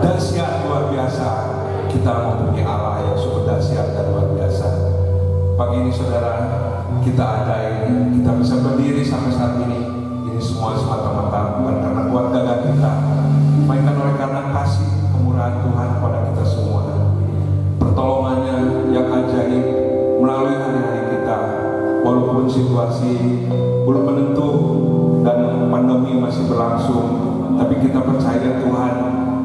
Dahsyat luar biasa, kita mempunyai Allah yang super dahsyat dan luar biasa. Pagi ini saudara, kita ada ini, kita bisa berdiri sampai saat ini. Ini semua semata-mata bukan karena kuat gagah kita, melainkan oleh karena kasih kemurahan Tuhan kepada kita semua. Pertolongannya yang ajaib melalui hari-hari kita, walaupun situasi belum menentu dan pandemi masih berlangsung, tapi kita percaya Tuhan,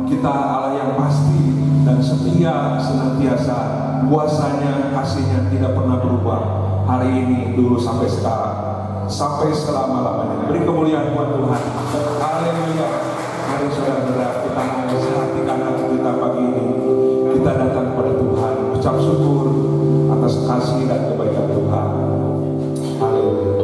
kita Allah yang pasti dan setia senantiasa. Kuasanya, kasihnya tidak pernah berubah, hari ini, dulu sampai sekarang, sampai selama-lamanya. Beri kemuliaan buat Tuhan. Haleluya. Mari saudara-saudara, kita memperhatikan hati kita pagi ini. Kita datang kepada Tuhan, ucap syukur atas kasih dan kebaikan Tuhan. Haleluya.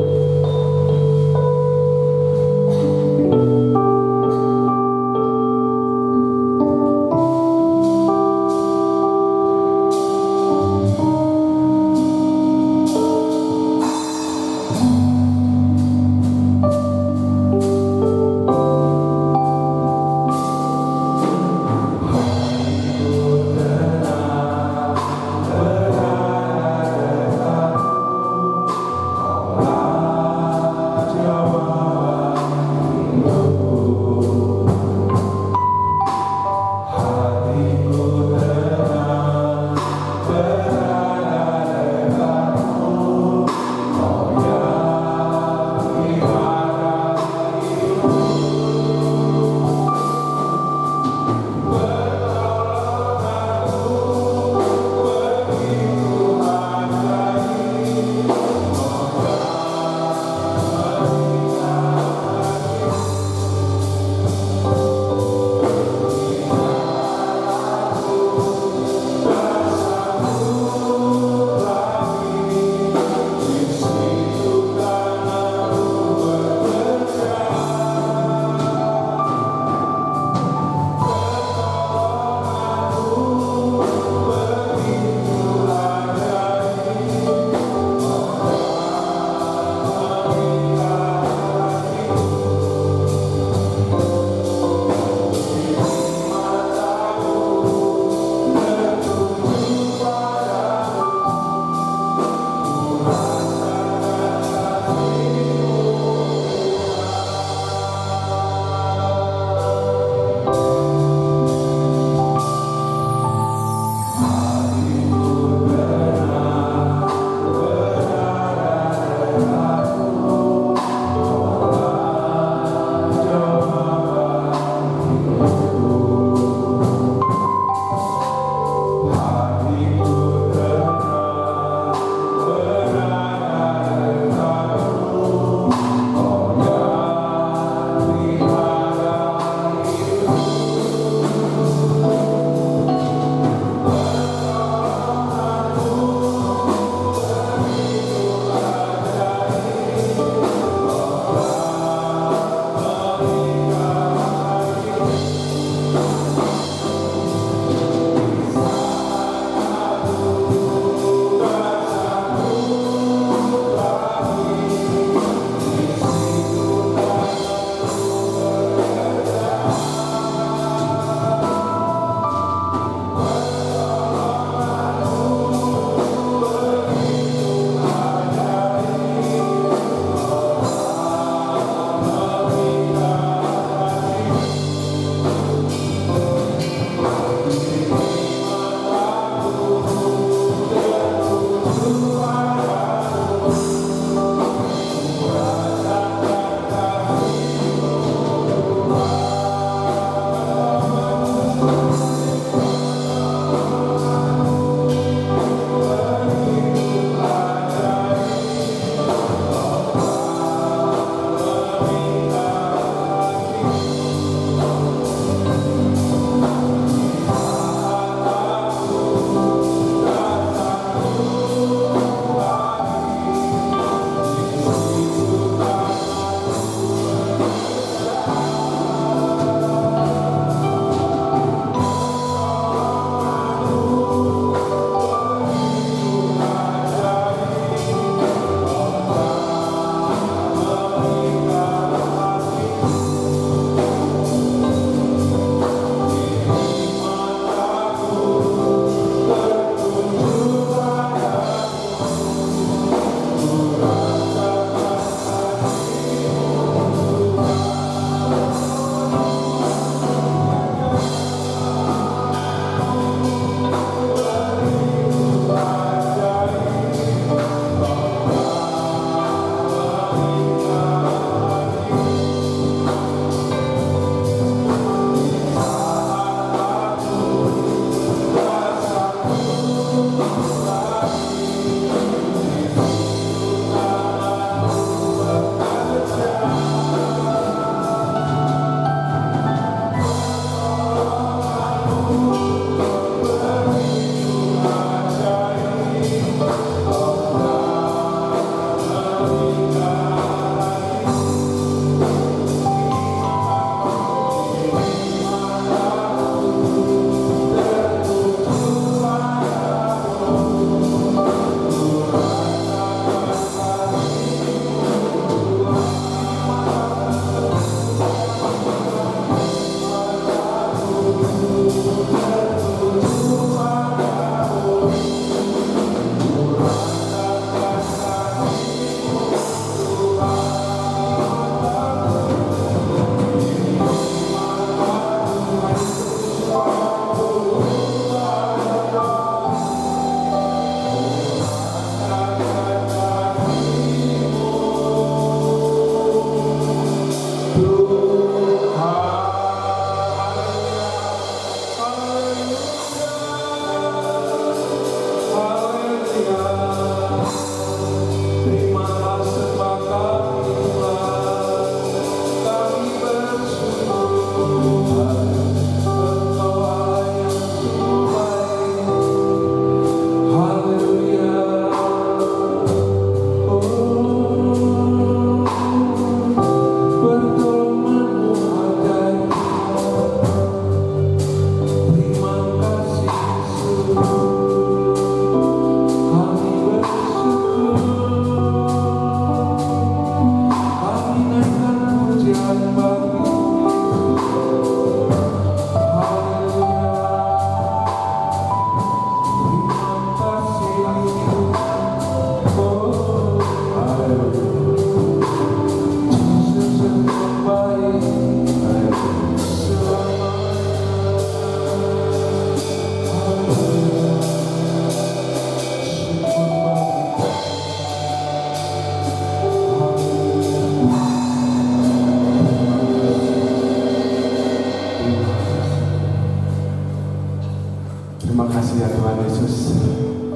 Terima kasih ya Tuhan Yesus.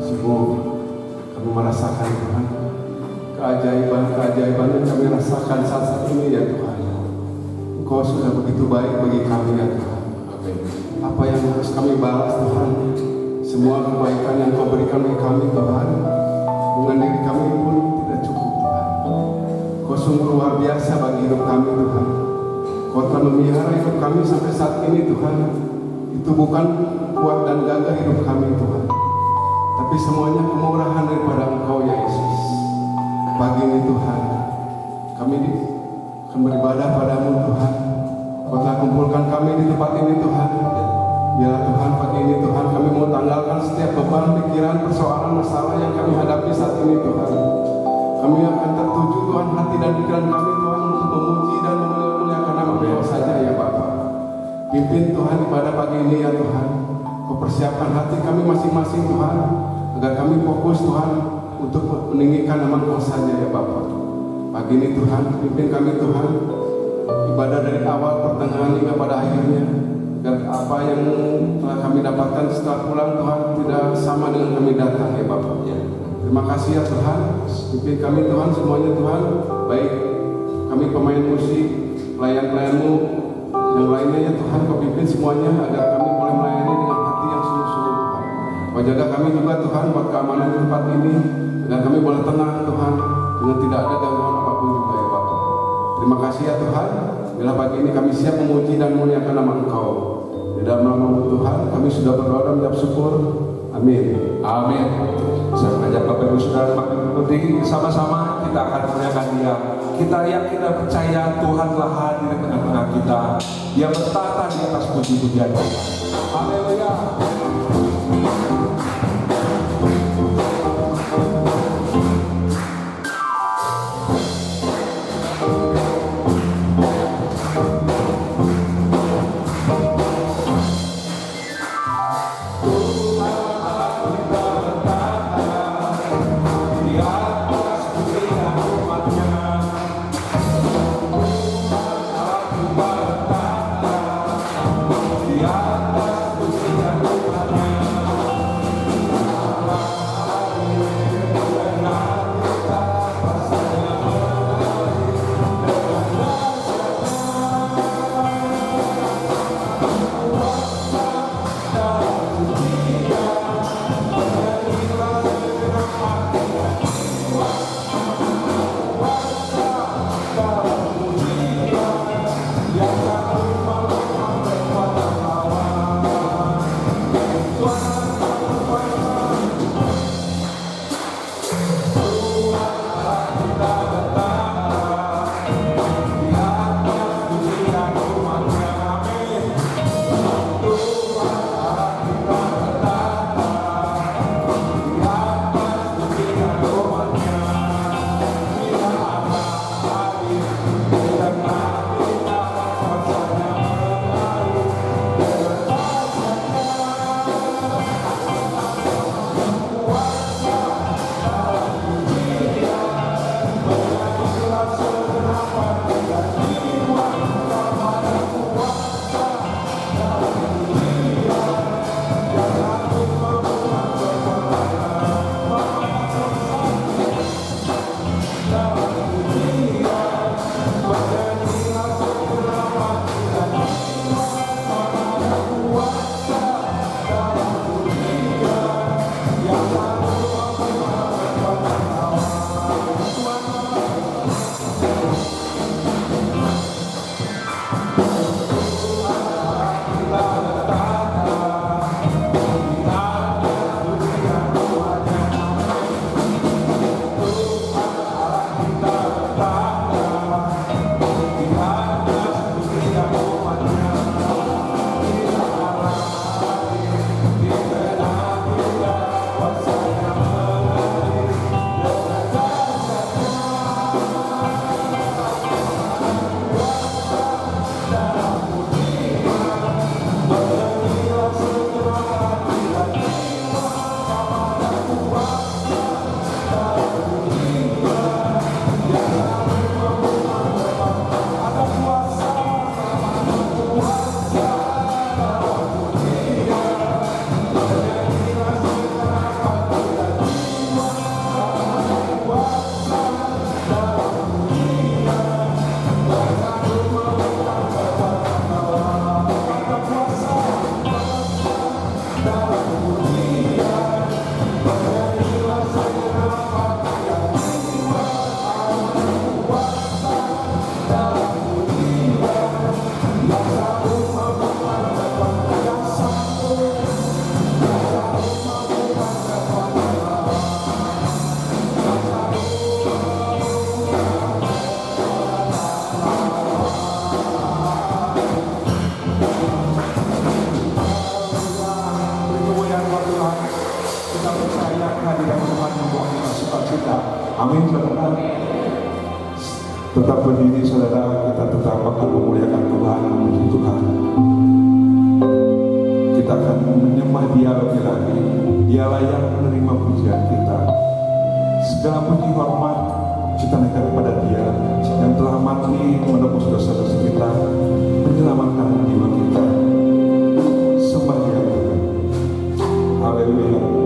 Sungguh kami merasakan Tuhan keajaiban yang kami rasakan saat ini ya Tuhan. Engkau sudah begitu baik bagi kami ya Tuhan. Apa yang harus kami balas Tuhan? Semua kebaikan yang Kau berikan bagi kami Tuhan, dengan diri kami pun tidak cukup Tuhan. Kau sungguh luar biasa bagi hidup kami Tuhan. Kau telah memelihara hidup kami sampai saat ini Tuhan. Itu bukan kuat dan gagah hidup kami Tuhan, tapi semuanya kemurahan daripada Engkau ya Yesus. Pagi ini Tuhan, kami akan beribadah padamu Tuhan. Kau telah kumpulkan kami di tempat ini Tuhan. Biarlah Tuhan pagi ini Tuhan kami mau tanggalkan setiap beban, pikiran, persoalan, masalah yang kami hadapi saat ini Tuhan. Kami akan tertuju Tuhan hati dan pikiran kami Tuhan untuk memuji dan memuliakan nama Engkau saja ya Bapa. Pimpin Tuhan ibadah pagi ini ya Tuhan. Kau persiapkan hati kami masing-masing Tuhan, agar kami fokus Tuhan untuk meninggikan nama Engkau saja ya Bapa. Pagi ini Tuhan, pimpin kami Tuhan, ibadah dari awal, pertengahan hingga pada akhirnya, agar apa yang telah kami dapatkan setelah pulang Tuhan tidak sama dengan kami datang ya Bapa. Terima kasih ya Tuhan, pimpin kami Tuhan semuanya Tuhan, baik kami pemain musik, pelayan-pelayan-Mu, yang lainnya ya Tuhan, Kau pimpin semuanya agar kami boleh melayani dengan hati yang sungguh-sungguh Tuhan. Kau jaga kami juga Tuhan buat keamanan di tempat ini, agar kami boleh tenang Tuhan, dengan tidak ada gangguan apapun juga ya Bapak. Terima kasih ya Tuhan, bila pagi ini kami siap memuji dan memuliakan nama Engkau. Di dalam nama Tuhan kami sudah berdoa dan mengucap syukur. Amin. Amin. Saya mengajak Bapak Ibu Saudara semakin berdiri sama-sama, kita akan memuliakan Dia. Kita yakin dan percaya Tuhan telah hadir di tengah-tengah kita. Dia bertata di atas puji-pujian kita. Haleluya. Di atas pujian umatnya. Amin, saudara. Tetap berdiri, saudara. Kita tetap akan memuliakan Tuhan, memuji Tuhan. Kita akan menyembah Dia lebih lagi. Dialah yang menerima pujian kita. Segala puji hormat kita naikkan kepada Dia yang telah mati menebus dosa-dosa kita, menyelamatkan jiwa kita. Sembah Dia Tuhan. Haleluya.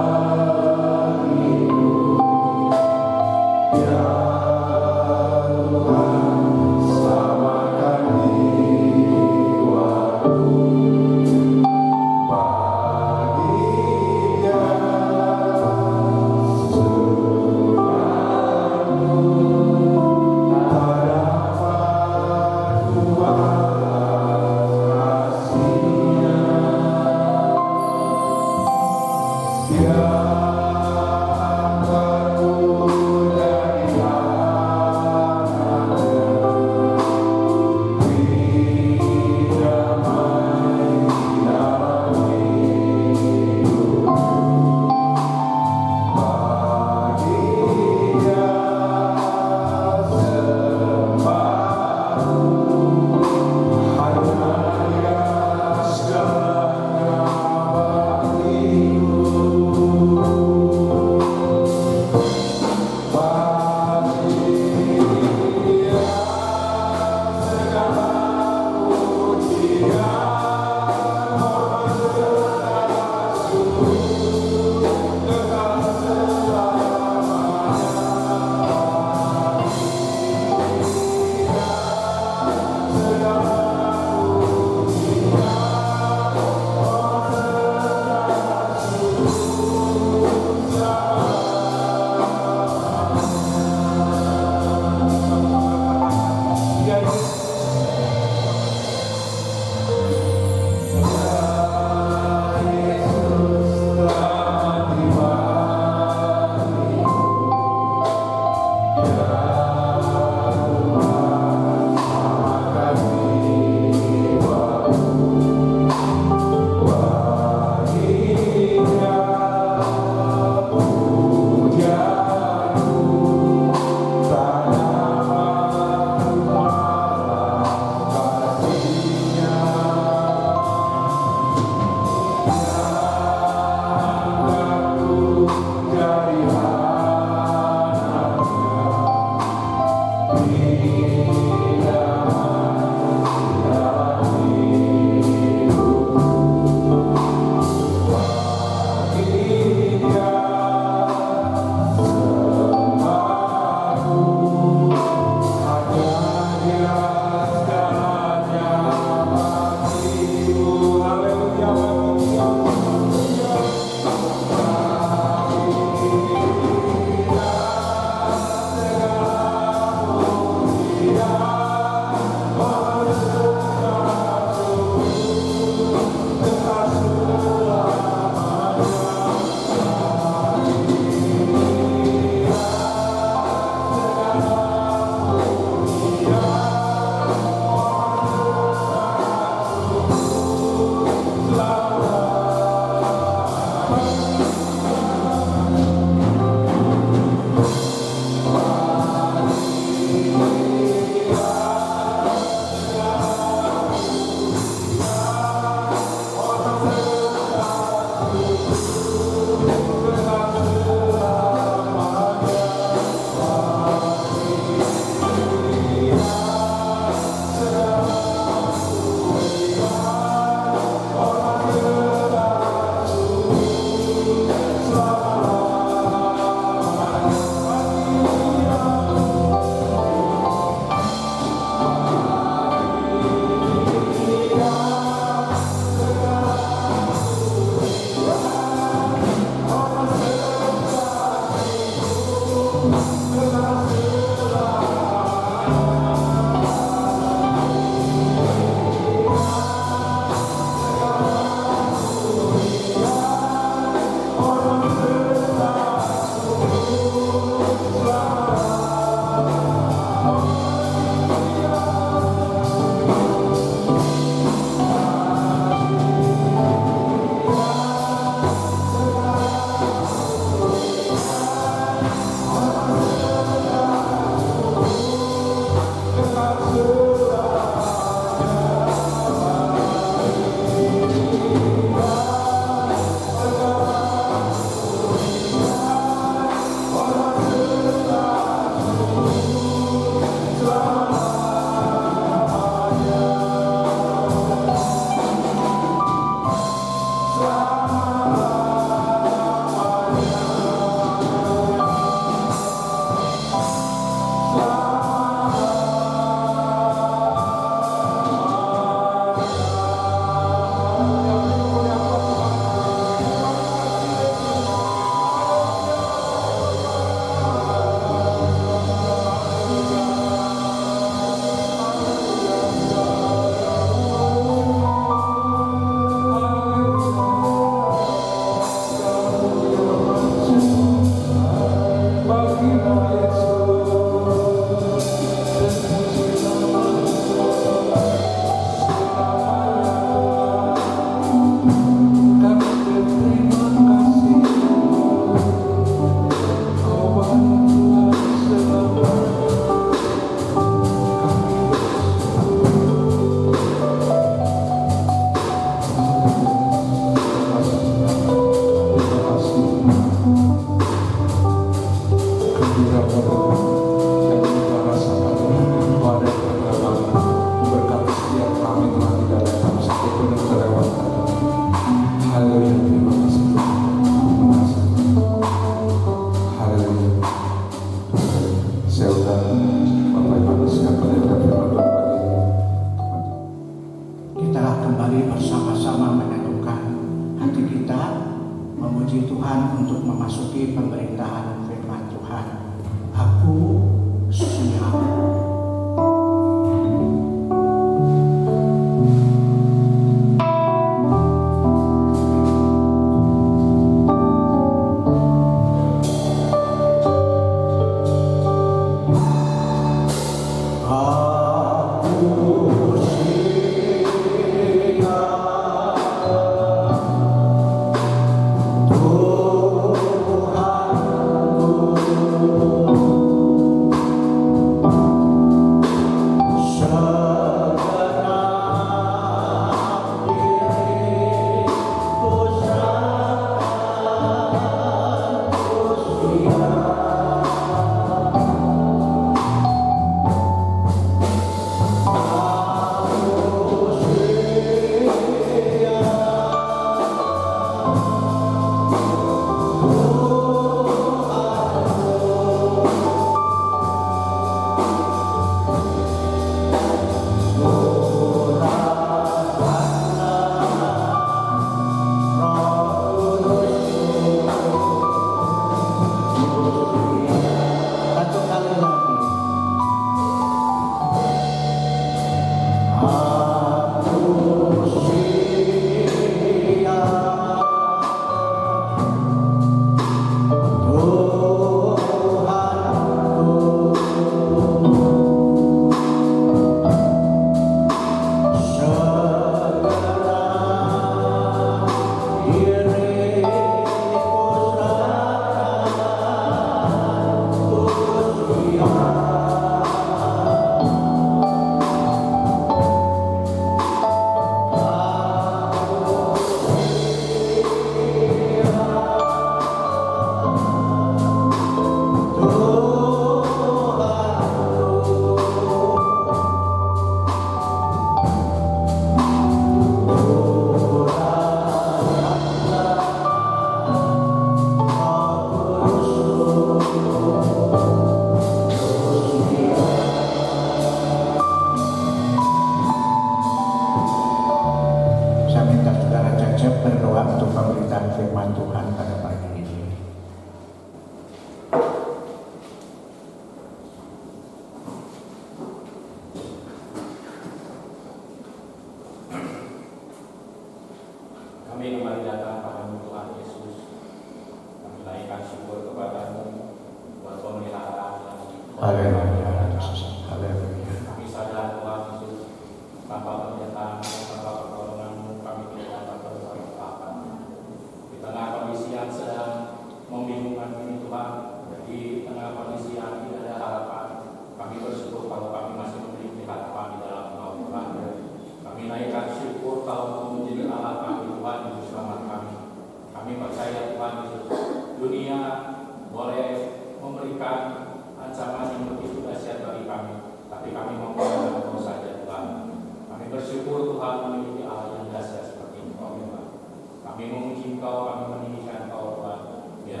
Kami memuji Engkau, kami meninggikan Engkau Tuhan. Biar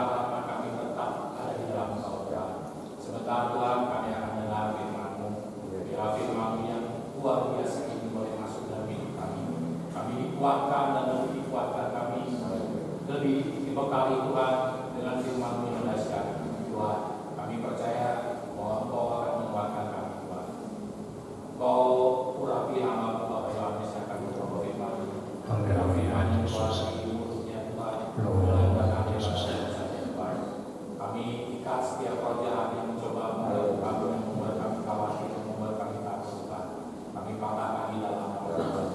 harapan kami tetap ada di dalam Sorga. Sebentar Tuhan kami akan dengar firman-Mu. Biar firman-Mu yang luar biasa ini boleh masuk dalam hidup kami. Kami dikuatkan dan lebih dikuatkan kami. Lebih dibekali Tuhan dengan firman-Mu yang dahsyat. Tuhan, kami percaya bahwa Engkau akan menguatkan kami Tuhan. Engkau urapi nama-Mu Bapak Yohanes yang kami berdoa firman-Mu. Firman yang keluar dari mulutnya Tuhan. Kami ikat setiap roh jahat yang mencoba mengganggu kami, yang membuat kami khawatir, yang membuat kami takut Tuhan. Kami patahkan di dalam nama Tuhan.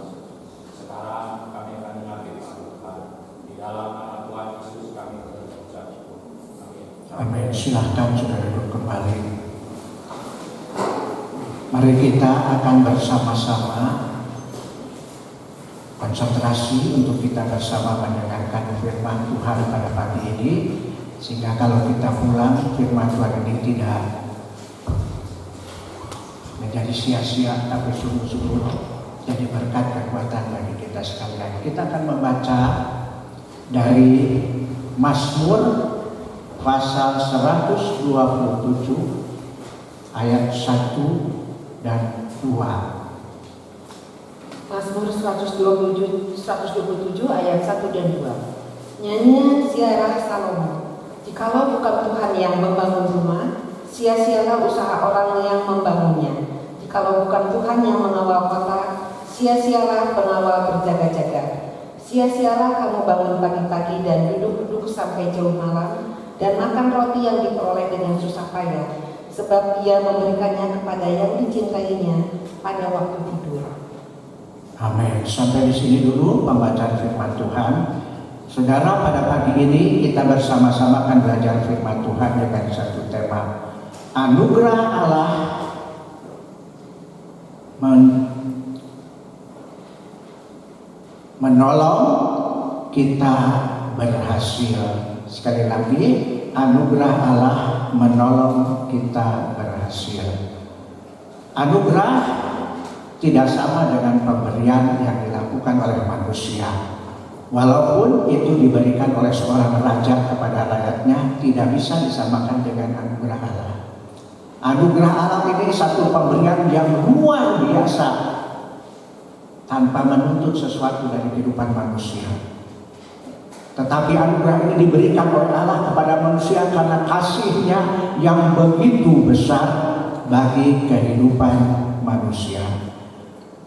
Sekarang kami akan dengar firman Tuhan. Di dalam nama Tuhan Yesus kami berucap syukur. Amin. Amin. Silahkan saudara duduk kembali. Mari kita akan bersama-sama konsentrasi untuk kita bersama mendengarkan firman Tuhan pada pagi ini, sehingga kalau kita pulang firman Tuhan ini tidak menjadi sia-sia, tapi sungguh-sungguh jadi berkat kekuatan bagi kita sekalian. Kita akan membaca dari Mazmur pasal 127 ayat 1 dan 2. Mazmur 127 ayat 1 dan 2. Nyanyian ziarah Salomo. Jikalau bukan Tuhan yang membangun rumah, sia-sialah usaha orang yang membangunnya. Jikalau bukan Tuhan yang mengawal kota, sia-sialah pengawal berjaga-jaga. Sia-sialah kamu bangun pagi-pagi dan duduk-duduk sampai jauh malam, dan makan roti yang diperoleh dengan susah payah, sebab Dia memberikannya kepada yang dicintainya pada waktu tidur. Amin. Sampai di sini dulu pembacaan firman Tuhan. Saudara, pada pagi ini kita bersama-sama akan belajar firman Tuhan dengan satu tema, anugerah Allah menolong kita berhasil. Sekali lagi, anugerah Allah menolong kita berhasil. Anugerah tidak sama dengan pemberian yang dilakukan oleh manusia. Walaupun itu diberikan oleh seorang raja kepada rakyatnya, tidak bisa disamakan dengan anugerah Allah. Anugerah Allah ini satu pemberian yang luar biasa tanpa menuntut sesuatu dari kehidupan manusia. Tetapi anugerah ini diberikan oleh Allah kepada manusia karena kasih-Nya yang begitu besar bagi kehidupan manusia.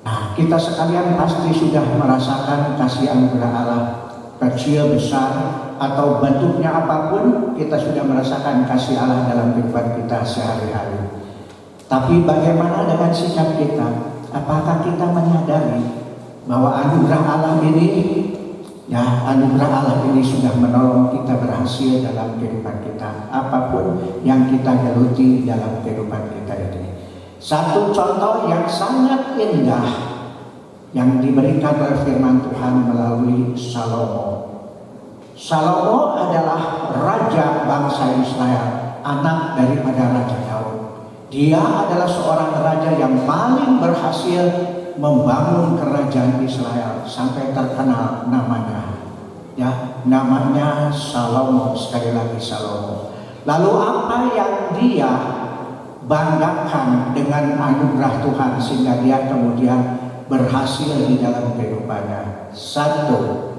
Nah, kita sekalian pasti sudah merasakan kasih anugerah Allah, kecil, besar, atau bentuknya apapun, kita sudah merasakan kasih Allah dalam kehidupan kita sehari-hari. Tapi bagaimana dengan sikap kita? Apakah kita menyadari bahwa anugerah Allah ini sudah menolong kita berhasil dalam kehidupan kita, apapun yang kita geluti dalam kehidupan kita ini. Satu contoh yang sangat indah yang diberikan oleh firman Tuhan melalui Salomo. Salomo adalah raja bangsa Israel, anak daripada Raja Daud. Dia adalah seorang raja yang paling berhasil membangun kerajaan Israel sampai terkenal namanya. Ya, namanya Salomo, sekali lagi Salomo. Lalu apa yang dia banggakan dengan anugerah Tuhan sehingga dia kemudian berhasil di dalam kehidupannya? Satu,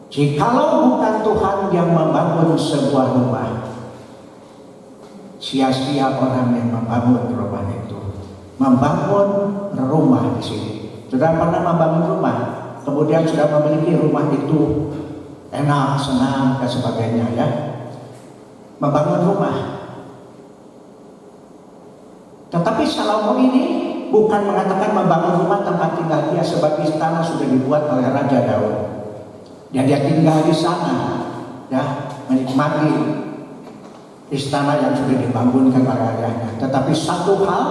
jikalau bukan Tuhan yang membangun sebuah rumah, sia-sia orang yang membangun rumah itu. Membangun rumah di sini. Sudah pernah membangun rumah, kemudian sudah memiliki rumah itu enak, senang dan sebagainya, ya. Membangun rumah. Tetapi Salomo ini bukan mengatakan membangun rumah tempat tinggal dia, sebab istana sudah dibuat oleh Raja Daud. Dan dia tinggal di sana, ya, menikmati istana yang sudah dibangunkan oleh ayahnya. Tetapi satu hal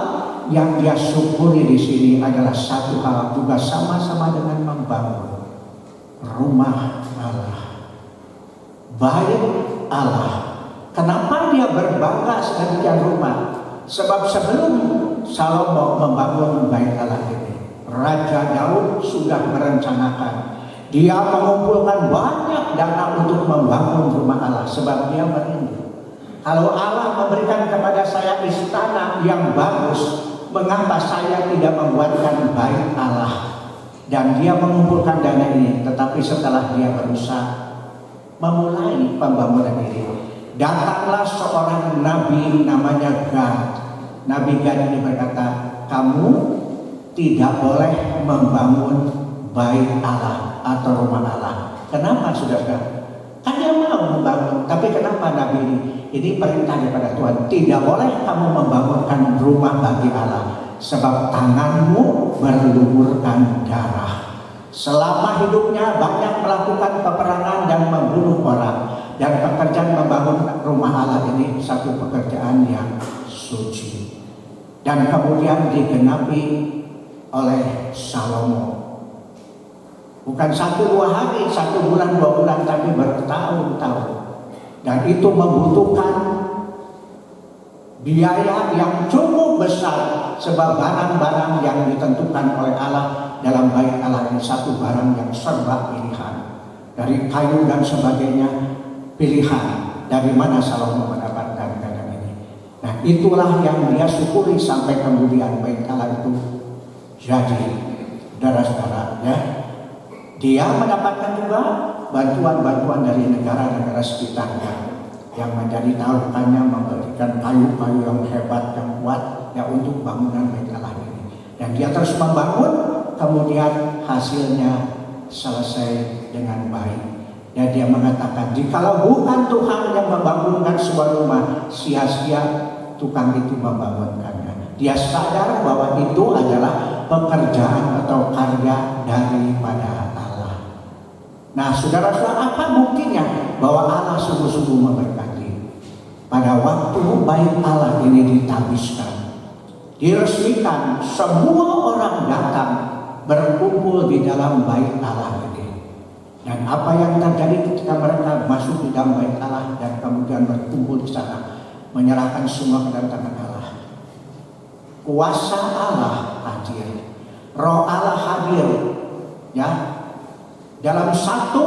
yang dia syukuri di sini adalah satu hal juga sama-sama dengan membangun rumah Allah, bait Allah. Kenapa dia berbangga sedemikian rumah? Sebab sebelum Salomo membangun bait Allah ini, Raja Daud sudah merencanakan. Dia mengumpulkan banyak dana untuk membangun rumah Allah sebab dia merindu. Kalau Allah memberikan kepada saya istana yang bagus, mengapa saya tidak membuatkan bait Allah? Dan dia mengumpulkan dana ini, tetapi setelah dia berusaha memulai pembangunan ini, datanglah seorang nabi namanya Gad. Nabi Gad ini berkata, kamu tidak boleh membangun bait Allah atau rumah Allah. Kenapa, saudara? Kan dia mau membangun, tapi kenapa nabi ini perintah daripada Tuhan, tidak boleh kamu membangunkan rumah bagi Allah, sebab tanganmu berlumurkan darah. Selama hidupnya banyak melakukan peperangan dan membunuh orang, dan pekerjaan membangun rumah Allah ini satu pekerjaan yang suci. Dan kemudian digenapi oleh Salomo. Bukan 1-2 hari, 1 bulan, 2 bulan, tapi bertahun-tahun. Dan itu membutuhkan biaya yang cukup besar, sebab barang-barang yang ditentukan oleh Allah dalam bait Allah ini satu barang yang serba pilihan. Dari kayu dan sebagainya, pilihan. Dari mana Salomo mendapatkan dana ini? Nah, itulah yang dia syukuri sampai kemudian bait Allah itu jadi, saudara-saudara, ya. Dia mendapatkan juga bantuan-bantuan dari negara-negara sekitarnya yang menjadi taruhannya, memberikan kayu-kayu yang hebat, yang kuat ya untuk bangunan bait Allah ini. Dan dia terus membangun, kemudian hasilnya selesai dengan baik. Dan dia mengatakan, jikalau bukan Tuhan yang membangunkan sebuah rumah, sia-sia tukang itu membangunkannya. Dia sadar bahwa itu adalah pekerjaan atau karya daripada Allah. Nah, saudara-saudara, apa buktinya bahwa Allah sungguh-sungguh memberkati? Pada waktu bait Allah ini ditabiskan, diresmikan, semua orang datang berkumpul di dalam bait Allah ini. Dan apa yang terjadi ketika mereka masuk di dalam bait Allah dan kemudian berkumpul di sana, menyerahkan semua ke dalam tangan Allah. Kuasa Allah hadir, Roh Allah hadir, ya. Dalam satu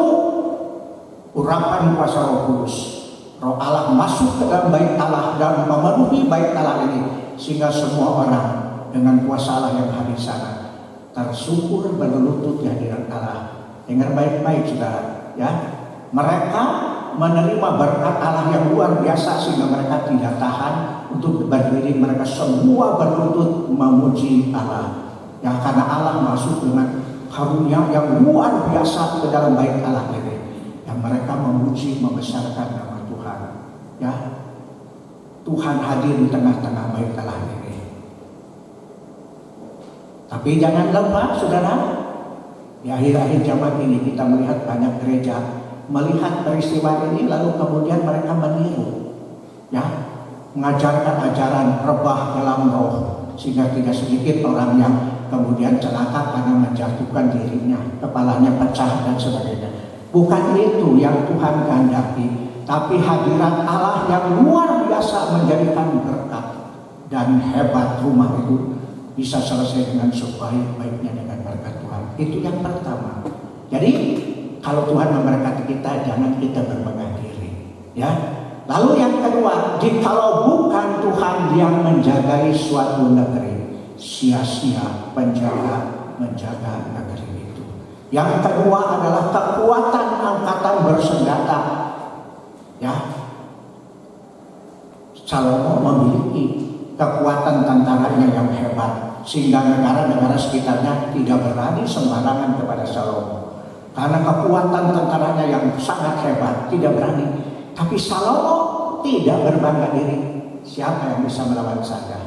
urapan kuasa Roh Kudus, Roh Allah masuk ke dalam bait Allah dan memenuhi bait Allah ini, sehingga semua orang dengan kuasa Allah yang hadir sana tersungkur berlutut di hadirat Allah. Dengar baik-baik, saudara, ya. Mereka menerima berkat Allah yang luar biasa sehingga mereka tidak tahan untuk berdiri. Mereka semua berlutut memuji Allah, ya, karena Allah masuk dengan karunia yang luar biasa ke dalam bait Allah ini. Yang mereka memuji, membesarkan nama Tuhan, ya. Tuhan hadir di tengah-tengah bait Allah ini. Tapi jangan lupa, saudara, di akhir-akhir zaman ini kita melihat banyak gereja melihat peristiwa ini lalu kemudian mereka meniru, ya, mengajarkan ajaran rebah dalam roh, sehingga tidak sedikit orang yang kemudian celaka karena menjatuhkan dirinya, kepalanya pecah dan sebagainya. Bukan itu yang Tuhan kehendaki, tapi hadirat Allah yang luar biasa menjadikan berkat dan hebat rumah itu bisa selesai dengan sebaik-baiknya dengan berkat Tuhan. Itu yang pertama. Jadi kalau Tuhan memberkati kita, jangan kita berbangga diri, ya. Lalu yang kedua, jikalau bukan Tuhan yang menjagai suatu negeri, sia-sia menjaga negeri itu. Yang kedua adalah kekuatan angkatan bersenjata, ya. Salomo memiliki kekuatan tentaranya yang hebat sehingga negara-negara sekitarnya tidak berani sembarangan kepada Salomo karena kekuatan tentaranya yang sangat hebat, tidak berani. Tapi Salomo tidak berbangga diri. Siapa yang bisa melawan saya?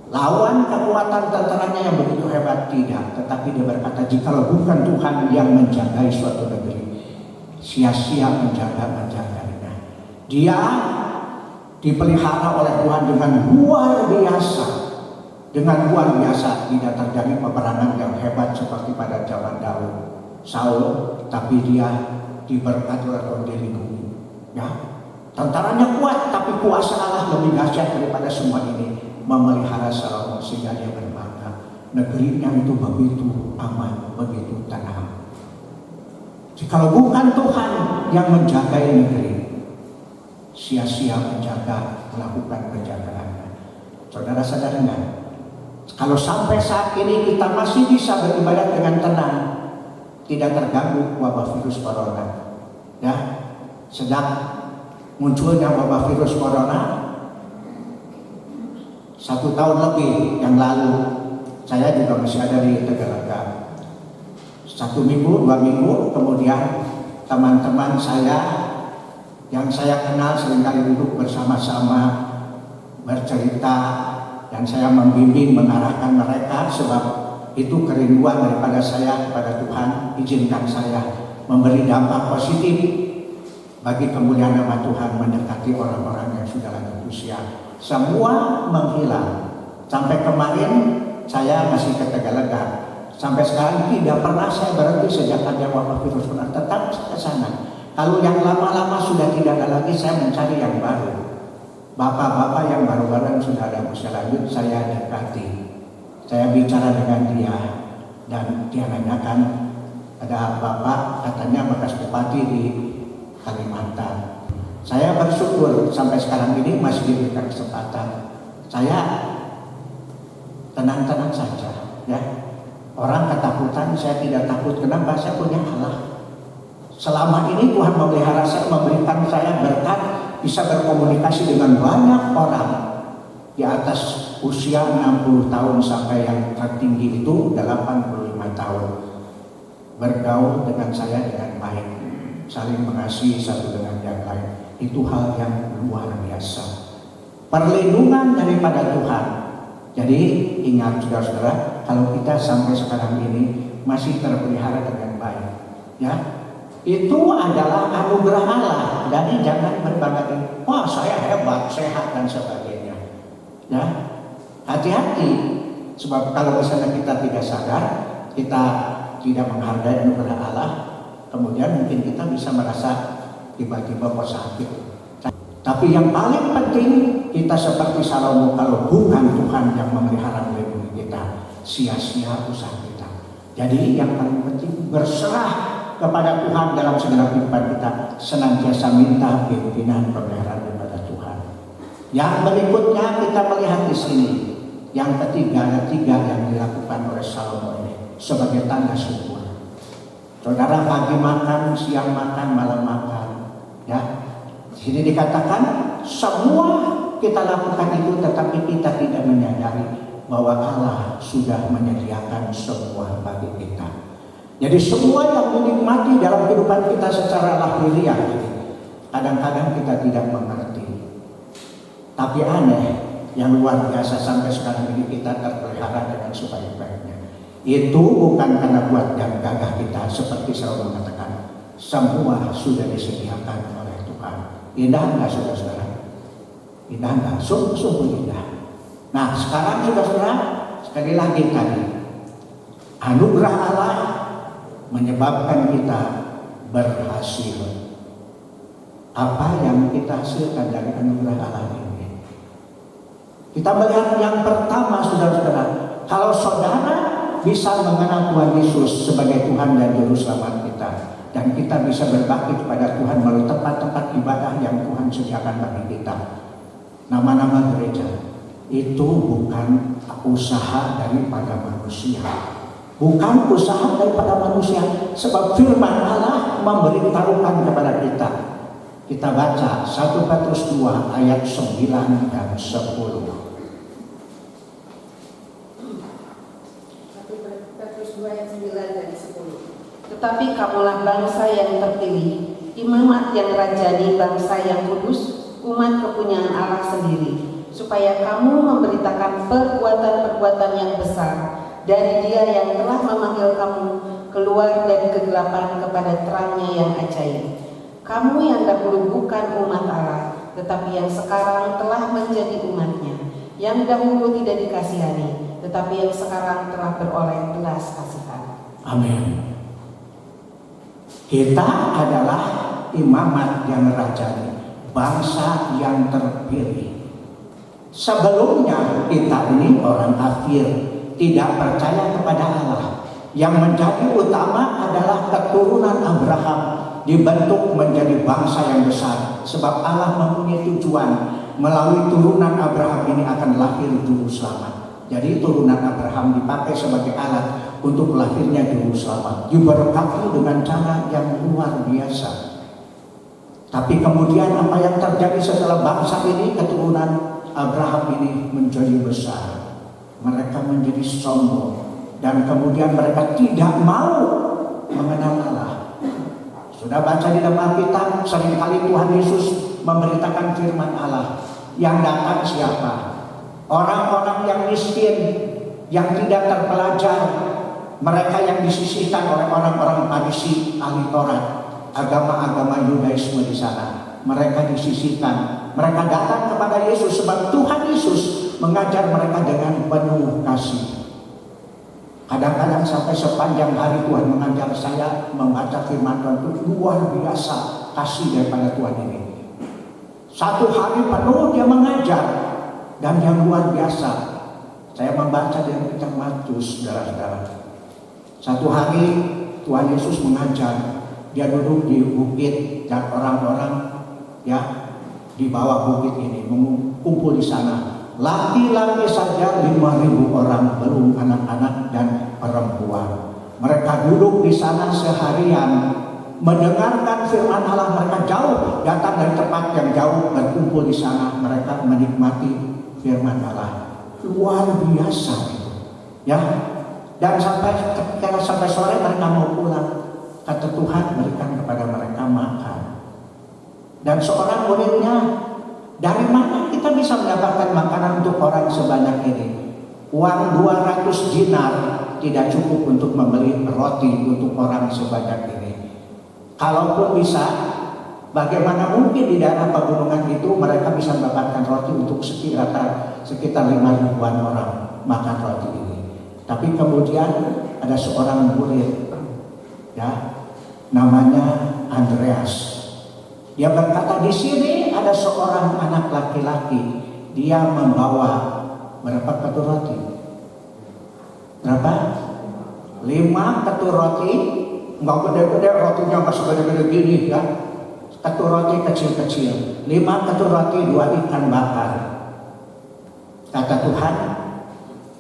Lawan kekuatan tentaranya yang begitu hebat, tidak. Tetapi dia berkata, jikalau bukan Tuhan yang menjagai suatu negeri, sia-sia menjaganya. Dia dipelihara oleh Tuhan dengan luar biasa. Dengan luar biasa, tidak terjadi peperangan yang hebat seperti pada zaman Daud, Saul, tapi dia diberkati oleh Tuhan dilindungi, ya. Tentaranya kuat, tapi kuasa Allah lebih dahsyat daripada semua ini, memelihara Salomo sehingga dia berbangga. Negerinya itu begitu aman, begitu tenang. Jikalau bukan Tuhan yang menjaga negeri, sia-sia melakukan penjagaan. Saudara sadar nggak? Kalau sampai saat ini kita masih bisa beribadat dengan tenang, tidak terganggu wabah virus corona. Ya, sejak munculnya wabah virus corona 1 tahun lebih yang lalu, saya juga masih ada di Tegalega. 1 minggu, 2 minggu kemudian teman-teman saya yang saya kenal seringkali duduk bersama-sama bercerita, dan saya membimbing mengarahkan mereka, sebab itu kerinduan daripada saya kepada Tuhan. Izinkan saya memberi dampak positif bagi kemuliaan nama Tuhan mendekati orang-orang yang sudah lanjut usia. Semua menghilang. Sampai kemarin saya masih ke Tegalega. Sampai sekarang tidak pernah saya berhenti sejak ada wabah virus corona, tetap ke sana. Kalau yang lama-lama sudah tidak ada lagi, saya mencari yang baru. Bapak-bapak yang baru-baru sudah ada usia lanjut, saya dekati. Saya bicara dengan dia, dan dia nanyakan, ada bapak katanya bekas bupati di Kalimantan. Saya bersyukur sampai sekarang ini masih diberikan kesempatan. Saya tenang-tenang saja, ya. Orang ketakutan, saya tidak takut. Kenapa? Saya punya Allah. Selama ini Tuhan memelihara saya, memberikan saya berkat bisa berkomunikasi dengan banyak orang di atas usia 60 tahun sampai yang tertinggi itu 85 tahun. Bergaul dengan saya dengan baik, saling mengasihi satu dengan yang lain. Itu hal yang luar biasa. Perlindungan daripada Tuhan. Jadi ingat saudara-saudara, kalau kita sampai sekarang ini masih terpelihara dengan baik, ya, itu adalah anugerah Allah. Jadi jangan berbangga, wah saya hebat, sehat dan sebagainya. Ya, hati-hati, sebab kalau misalnya kita tidak sadar, kita tidak menghargai anugerah Allah, kemudian mungkin kita bisa merasa tiba-tiba kok sakit. Tapi yang paling penting, kita seperti Salomo, kalau bukan Tuhan yang memelihara melindungi kita, sia-sia usaha kita. Jadi yang paling penting berserah kepada Tuhan dalam segala kehidupan kita, senantiasa minta pimpinan pemeliharaan kepada Tuhan. Yang berikutnya kita melihat di sini, yang ketiga, ada 3 yang dilakukan oleh Salomo ini sebagai tanda syukur. Saudara, pagi makan, siang makan, malam makan, ya. Di sini dikatakan semua kita lakukan itu, tetapi kita tidak menyadari bahwa Allah sudah menyediakan semua bagi kita. Jadi semua yang dinikmati dalam kehidupan kita secara lahiriah ini, kadang-kadang kita tidak mengerti. Tapi aneh, yang luar biasa sampai sekarang ini kita terpelihara dengan sebaik-baiknya. Itu bukan karena buat dan gagah kita, seperti selalu mengatakan, semua sudah disediakan oleh Tuhan. Indah enggak saudara-saudara? Indah enggak? Sungguh-sungguh indah. Nah sekarang saudara-saudara, sekali lagi tadi, anugerah Allah menyebabkan kita berhasil. Apa yang kita hasilkan dari anugerah Allah ini? Kita melihat yang pertama, saudara-saudara, kalau saudara bisa mengenal Tuhan Yesus sebagai Tuhan dan Juru Selamat kita, dan kita bisa berbakti kepada Tuhan melalui tempat-tempat ibadah yang Tuhan sediakan bagi kita. Nama-nama gereja itu bukan usaha daripada manusia. Bukan usaha daripada manusia, sebab firman Allah memberitahukan kepada kita. Kita baca 1 Petrus 2 ayat 9 dan 10. 1 Petrus 2 ayat 9 dan 10. Tetapi kamulah bangsa yang terpilih, imamat yang rajani, bangsa yang kudus, umat kepunyaan Allah sendiri, supaya kamu memberitakan perbuatan-perbuatan yang besar dari Dia yang telah memanggil kamu keluar dari kegelapan kepada terangnya yang ajaib. Kamu yang dahulu bukan umat Allah, tetapi yang sekarang telah menjadi umatnya, yang dahulu tidak dikasihani, tetapi yang sekarang telah beroleh belas kasihan. Amin. Kita adalah imamat yang rajani, bangsa yang terpilih. Sebelumnya kita ini orang kafir, tidak percaya kepada Allah. Yang menjadi utama adalah keturunan Abraham, dibentuk menjadi bangsa yang besar. Sebab Allah mempunyai tujuan, melalui turunan Abraham ini akan lahir juru selamat. Jadi turunan Abraham dipakai sebagai alat untuk lahirnya juru selamat. Diberkati dengan cara yang luar biasa. Tapi kemudian apa yang terjadi setelah bangsa ini, keturunan Abraham ini menjadi besar. Mereka menjadi sombong. Dan kemudian mereka tidak mau mengenal Allah. Sudah baca di dalam Alkitab, seringkali Tuhan Yesus memberitakan firman Allah. Yang datang siapa? Orang-orang yang miskin, yang tidak terpelajar, mereka yang disisihkan oleh orang-orang Farisi, ahli Taurat, agama-agama Yudaisme di sana. Mereka disisihkan. Mereka datang kepada Yesus sebab Tuhan Yesus mengajar mereka dengan penuh kasih. Kadang-kadang sampai sepanjang hari Tuhan mengajar saya membaca firman Tuhan itu luar biasa kasih daripada Tuhan ini. Satu hari penuh dia mengajar dan yang luar biasa. Saya membaca dari kitab Matius, saudara-saudara. Satu hari Tuhan Yesus mengajar, dia duduk di bukit dan orang-orang ya di bawah bukit ini mengumpul di sana. Laki-laki saja 5.000 orang, belum anak-anak dan perempuan. Mereka duduk di sana seharian mendengarkan firman Allah. Mereka jauh datang dari tempat yang jauh berkumpul di sana. Mereka menikmati firman Allah. Luar biasa itu, ya. Dan sampai sore mereka mau pulang, kata Tuhan berikan kepada mereka makan. Dan seorang muridnya, dari mana kita bisa mendapatkan makanan untuk orang sebanyak ini? Uang 200 dinar tidak cukup untuk membeli roti untuk orang sebanyak ini. Kalaupun bisa, bagaimana mungkin di daerah pegunungan itu mereka bisa mendapatkan roti untuk sekitar 5.000-an orang makan roti ini. Tapi kemudian ada seorang murid, ya, namanya Andreas. Dia berkata, di sini ada seorang anak laki-laki, dia membawa berapa ketur roti? Berapa? 5 ketur roti. Enggak gede-gede, rotinya nggak segede-gede gini, ya. Ketur roti kecil-kecil. 5 ketur roti, 2 ikan bakar. Kata Tuhan,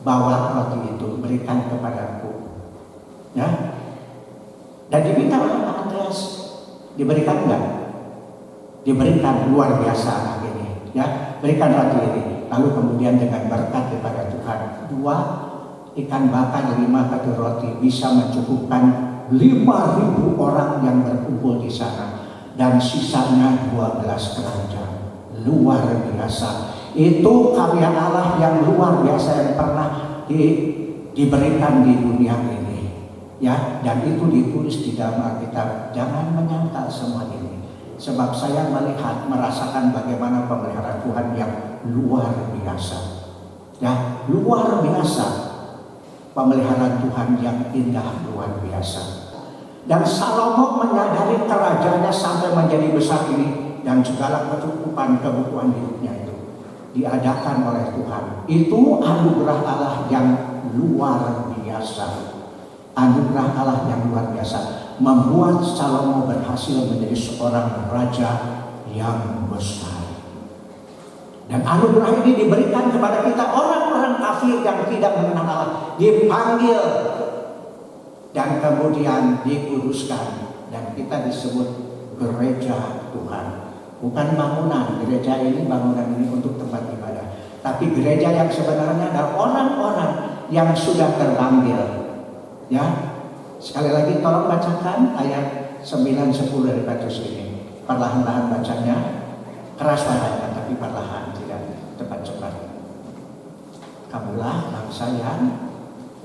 bawa roti itu, berikan kepadaku. Ya. Dan diminta oleh Pak Andreas, diberikan enggak? Diberikan, luar biasa anak ini, ya, berikan roti ini. Lalu kemudian dengan berkat daripada Tuhan, 2 ikan bakar, 5 ketur roti bisa mencukupkan 5.000 orang yang berkumpul di sana, dan sisanya 12 keranjang. Luar biasa. Itu karya Allah yang luar biasa yang pernah diberikan di dunia ini, ya. Dan itu ditulis di dalam Alkitab. Jangan menyangkal semua ini. Sebab saya merasakan bagaimana pemeliharaan Tuhan yang luar biasa. Ya, luar biasa. Pemeliharaan Tuhan yang indah, luar biasa. Dan Salomo menyadari kerajaannya sampai menjadi besar ini, dan segala kecukupan kebutuhan hidupnya itu diadakan oleh Tuhan. Itu anugerah Allah yang luar biasa. Anugerah Allah yang luar biasa membuat Salomo berhasil menjadi seorang raja yang besar. Dan anugerah ini diberikan kepada kita, orang-orang kafir yang tidak mengenal Allah, dipanggil dan kemudian dikuduskan, dan kita disebut gereja Tuhan. Bukan bangunan, gereja ini, bangunan ini untuk tempat ibadah, tapi gereja yang sebenarnya adalah orang-orang yang sudah terpanggil. Ya. Sekali lagi tolong bacakan ayat 9-10 dari Matius ini. Perlahan-lahan bacanya, keras suaranya tapi perlahan, tidak cepat-cepat. Kamulah bangsa yang,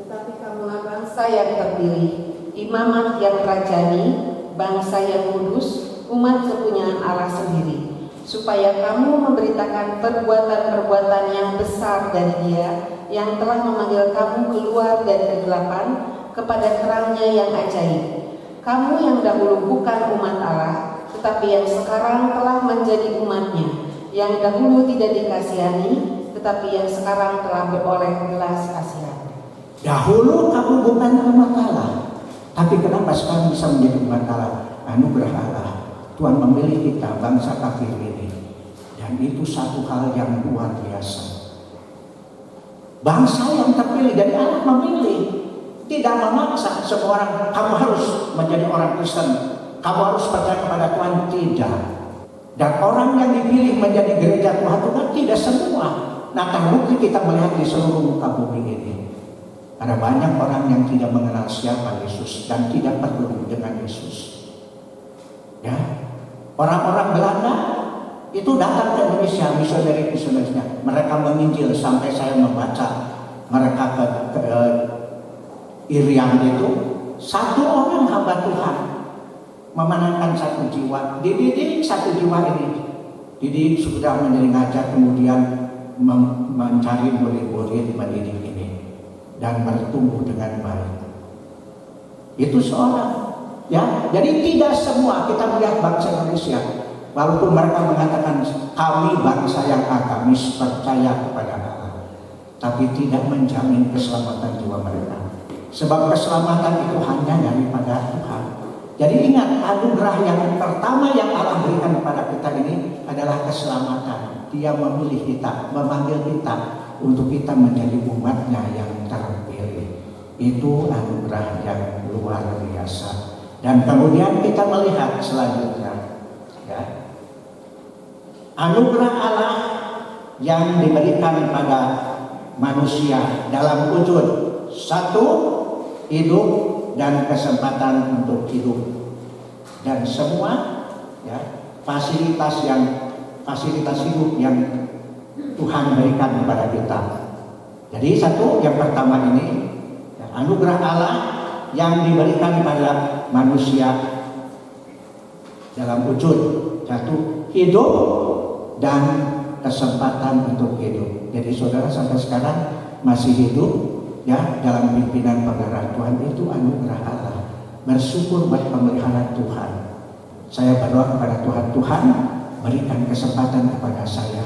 tetapi kamulah bangsa yang terpilih, imamat yang rajani, bangsa yang kudus, umat kepunyaan Allah sendiri, supaya kamu memberitakan perbuatan-perbuatan yang besar dari Dia yang telah memanggil kamu keluar dari kegelapan kepada terangnya yang ajaib. Kamu yang dahulu bukan umat Allah, tetapi yang sekarang telah menjadi umatnya, yang dahulu tidak dikasihani, tetapi yang sekarang telah beroleh belas kasihan. dahulu kamu bukan umat Allah, tapi kenapa sekarang bisa menjadi umat Allah? anugerah Allah. Tuhan memilih kita, bangsa kafir ini. Dan itu satu hal yang luar biasa. Bangsa yang terpilih dari Allah memilih. Tidak memaksa semua orang, kamu harus menjadi orang Kristen, kamu harus percaya kepada Tuhan. Tidak. Dan orang yang dipilih menjadi gereja Tuhan itu kan tidak semua. Nah, terbukti kita melihat di seluruh muka bumi ini. Ada banyak orang yang tidak mengenal siapa Yesus dan tidak peduli dengan Yesus. Ya, orang-orang Belanda itu datang ke Indonesia, misionaris-misionarisnya. Mereka menginjil sampai saya membaca mereka ke Irian itu, satu orang hamba Tuhan memenangkan satu jiwa, dididik satu jiwa ini. Didik sudah menjadi ngajar, kemudian mencari murid-murid mendidik ini dan bertumbuh dengan baik. Itu seorang, ya. Jadi tidak semua kita melihat bangsa Indonesia, walaupun mereka mengatakan kami bangsa yang agamis, percaya kepada Allah, tapi tidak menjamin keselamatan jiwa mereka. Sebab keselamatan itu hanya daripada Tuhan. Jadi ingat, anugerah yang pertama yang Allah berikan kepada kita ini adalah keselamatan. Dia memilih kita, memanggil kita untuk kita menjadi umatnya yang terpilih. Itu anugerah yang luar biasa. Dan kemudian kita melihat selanjutnya, ya, anugerah Allah yang diberikan pada manusia dalam wujud satu, hidup dan kesempatan untuk hidup, dan semua, ya, fasilitas hidup yang Tuhan berikan kepada kita. Jadi satu, yang pertama ini, ya, anugerah Allah yang diberikan pada manusia dalam wujud satu, hidup dan kesempatan untuk hidup. Jadi saudara sampai sekarang masih hidup, ya, dalam pimpinan penggerak Tuhan, itu anugerah Allah. Bersyukur buat pemeliharaan Tuhan. Saya berdoa kepada Tuhan, Tuhan berikan kesempatan kepada saya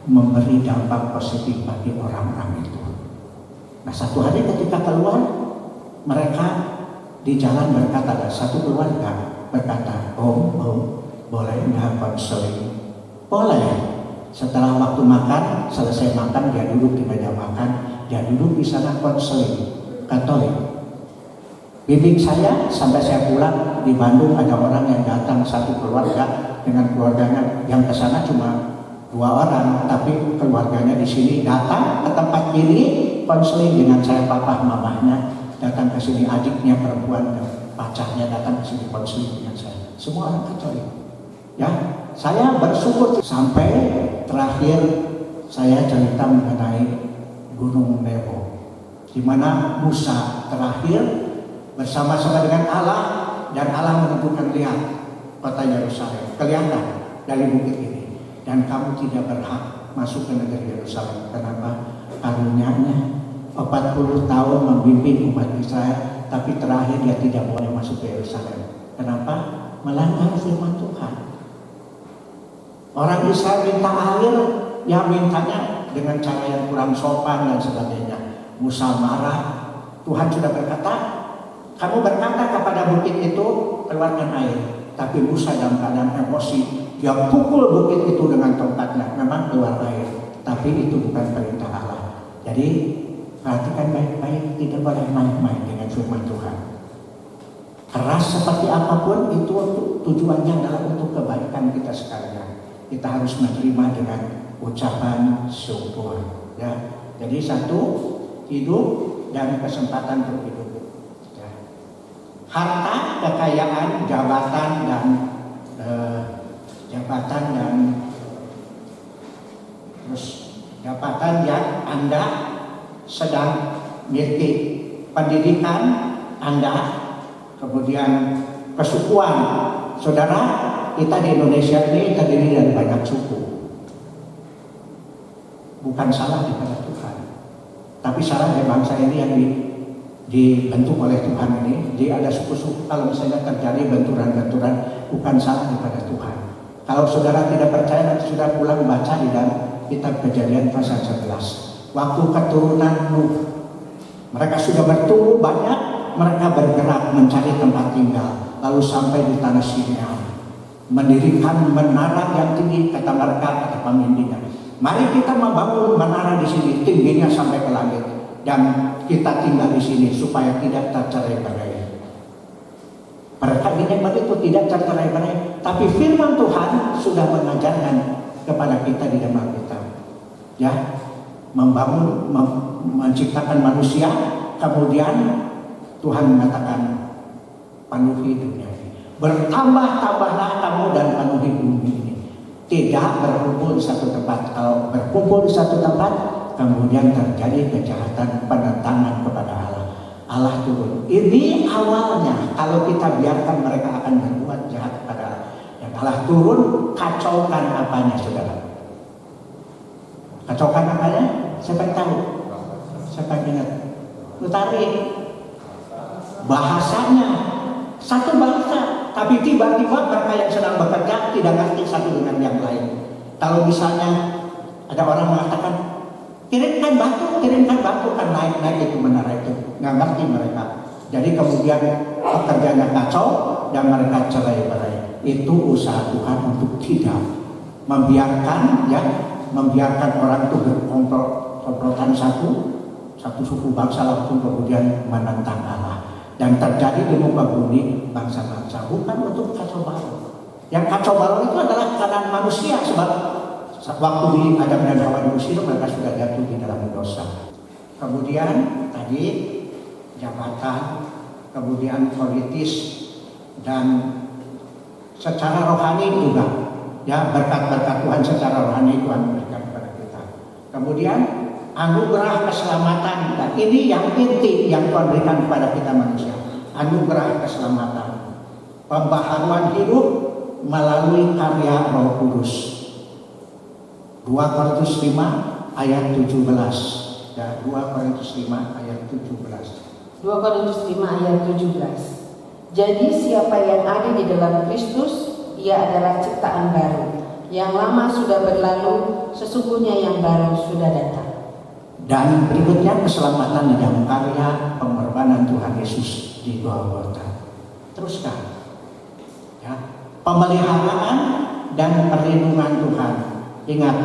memberi dampak positif bagi orang-orang itu. Nah, satu hari ketika keluar, mereka di jalan berkata, ada satu keluarga berkata, Om, boleh nggak konseling? Boleh. Setelah waktu makan, selesai makan, dia duduk di meja makan, dia duduk di sana konseling Katolik. Bimbing saya sampai saya pulang di Bandung, ada orang yang datang, satu keluarga dengan keluarganya, yang ke sana cuma 2 orang, tapi keluarganya di sini datang ke tempat ini konseling dengan saya, papa mamahnya datang ke sini, adiknya perempuan pacarnya datang ke sini konseling dengan saya. Semua orang Katolik. Ya, saya bersyukur sampai terakhir saya cerita mengenai Gunung Nebo, di mana Musa terakhir bersama-sama dengan Allah, dan Allah menentukan, lihat kota Yerusalem kelihatan dari bukit ini, dan kamu tidak berhak masuk ke negeri Yerusalem. Kenapa? Karunia-Nya 40 tahun membimbing umat Israel, tapi terakhir dia tidak boleh masuk ke Yerusalem. Kenapa? Melanggar firman Tuhan. Orang Israel minta air, ya mintanya dengan cara yang kurang sopan dan sebagainya. Musa marah. Tuhan sudah berkata, kamu berkata kepada bukit itu keluarkan air. Tapi Musa dalam keadaan emosi, dia pukul bukit itu dengan tongkatnya. Memang keluar air, tapi itu bukan perintah Allah. Jadi perhatikan baik-baik, tidak boleh main-main dengan firman Tuhan. Keras seperti apapun itu tujuannya adalah untuk kebaikan kita sekalian. Kita harus menerima dengan ucapan syukur, ya. Jadi satu, hidup dan kesempatan untuk hidup, ya. Harta, kekayaan, jabatan yang Anda sedang miliki, pendidikan Anda, kemudian kesukuan. Saudara, kita di Indonesia ini terdiri dari banyak suku. Bukan salah kepada Tuhan, tapi salah dari bangsa ini yang dibentuk oleh Tuhan ini. Dia ada suku-suku. Kalau misalnya terjadi benturan-benturan, bukan salah kepada Tuhan. Kalau saudara tidak percaya, nanti sudah pulang baca di dalam kitab Kejadian pasal 11. Waktu keturunan Nuh, mereka sudah bertumbuh banyak, mereka bergerak mencari tempat tinggal. lalu sampai di tanah Sineam, mendirikan menara yang tinggi, kata mereka, kata pemimpinnya. Mari kita membangun menara di sini, tingginya sampai ke langit, dan kita tinggal di sini supaya tidak tercerai-berai. Mereka ingin begitu, tidak tercerai-berai. Tapi firman Tuhan sudah mengajarkan kepada kita di dalam Alkitab, ya, membangun, menciptakan manusia, kemudian Tuhan mengatakan penuhi dunia ini. Bertambah-tambahlah kamu dan penuhi bumi ini. Tidak berkumpul di satu tempat. Kalau berkumpul di satu tempat, kemudian terjadi kejahatan, penentangan kepada Allah. Allah turun. Ini awalnya, kalau kita biarkan mereka akan berbuat jahat kepada Allah. Dan Allah turun, kacaukan apanya, saudara? Kacaukan apanya? Siapa yang tahu? Siapa yang ingat? Tarik. Bahasanya satu bangsa, tapi tiba-tiba mereka yang sedang bekerja tidak ngerti satu dengan yang lain. Kalau misalnya ada orang mengatakan kirimkan batu kan naik itu menara itu, nggak ngerti mereka. Jadi kemudian pekerjaannya kacau dan mereka cerai-berai. Itu usaha Tuhan untuk tidak membiarkan orang itu berkomplotan satu suku bangsa langsung kemudian menentang Allah. Dan terjadi di muka bumi bangsa-bangsa, bukan untuk kacau balau. Yang kacau balau itu adalah keadaan manusia, sebab waktu di Adam dan Hawa di Mesir mereka sudah jatuh di dalam dosa. Kemudian tadi jabatan, kemudian politis, dan secara rohani juga, ya, berkat-berkat Tuhan secara rohani Tuhan berikan kepada kita. Kemudian anugerah keselamatan, dan ini yang inti yang Tuhan berikan kepada kita manusia. Anugerah keselamatan, pembaharuan hidup melalui karya Roh Kudus. 2 Korintus 5 ayat 17. Ya, 2 Korintus 5 ayat 17. 2 Korintus 5 ayat 17. Jadi siapa yang ada di dalam Kristus, ia adalah ciptaan baru. Yang lama sudah berlalu, sesungguhnya yang baru sudah datang. Dan berikutnya keselamatan di dalam karya pengorbanan Tuhan Yesus di Golgota. Teruskan, ya, pemeliharaan dan perlindungan Tuhan. Ingat,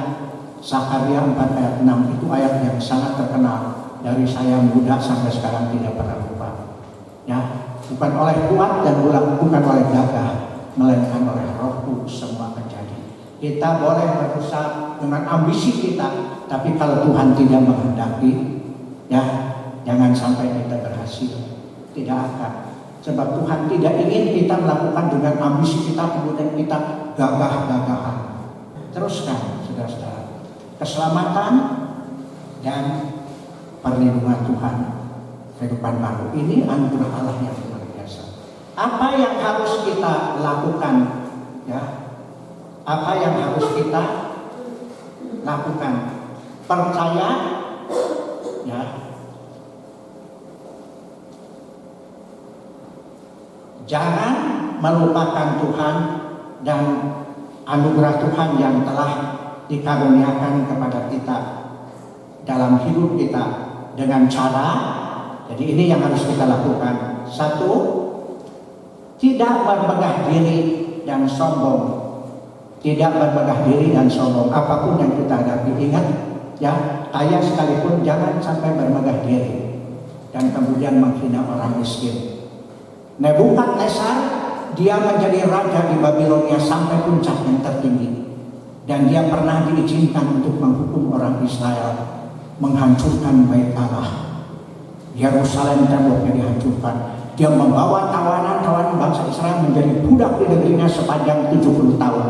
Zakaria 4 ayat 6 itu ayat yang sangat terkenal, dari saya muda sampai sekarang tidak pernah lupa. Ya, bukan oleh kuat dan bukan oleh gagah, melainkan oleh Rohku semua terjadi. Kita boleh berusaha dengan ambisi kita, tapi kalau Tuhan tidak menghendaki, ya, jangan sampai kita berhasil. Tidak akan. Sebab Tuhan tidak ingin kita melakukan dengan ambisi kita, kemudian kita gagah-gagahan. Teruskan, saudara-saudara. Keselamatan dan perlindungan Tuhan, kehidupan baru. Ini anugerah Allah yang luar biasa. Apa yang harus kita lakukan, ya? Apa yang harus kita lakukan? Percaya, ya. Jangan melupakan Tuhan dan anugerah Tuhan yang telah dikaruniakan kepada kita dalam hidup kita dengan cara. Jadi ini yang harus kita lakukan. 1, tidak bermegah diri dan sombong. Tidak bermegah diri dan sombong. Apapun yang kita hadapi, ingat, ya, kaya sekalipun jangan sampai bermegah diri dan kemudian menghina orang miskin. Nebukadnezar, dia menjadi raja di Babilonia sampai puncak yang tertinggi, dan dia pernah diizinkan untuk menghukum orang Israel, menghancurkan bait Allah. Yerusalem temboknya dihancurkan. Dia membawa tawanan bangsa Israel menjadi budak di negerinya sepanjang 70 tahun.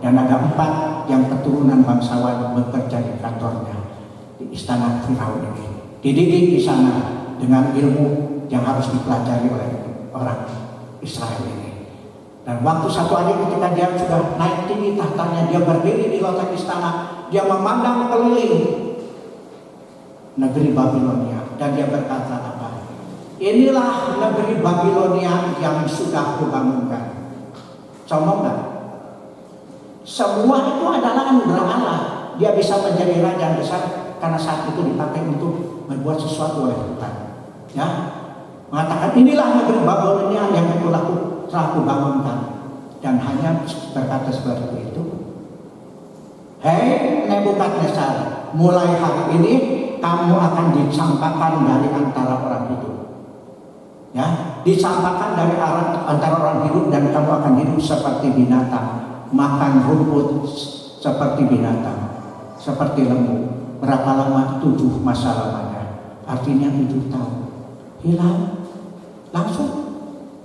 Dan ada 4 yang keturunan bangsawan bekerja di kantornya di istana Firaun ini. Dididik di sana dengan ilmu yang harus dipelajari oleh orang Israel ini. Dan waktu satu hari ketika dia sudah naik tinggi tahtanya, dia berdiri di loteng istana, dia memandang keliling negeri Babilonia, dan dia berkata apa? Inilah negeri Babilonia yang sudah kubangunkan. Sombong gak? Semua itu adalah anugerah Allah. Dia bisa menjadi raja besar karena saat itu dipakai untuk membuat sesuatu oleh Tuhan. Ya, mengatakan inilah negeri Babilonia yang aku telah kubangunkan. Dan hanya berkata seperti itu, hei Nebukadnezar, mulai hari ini kamu akan dicampakkan dari antara orang hidup. Ya, dicampakkan dari antara orang hidup dan kamu akan hidup seperti binatang, makan rumput seperti binatang, seperti lembu. Berapa lama? 7 masa lamanya. Artinya 7 tahun. Hilang, langsung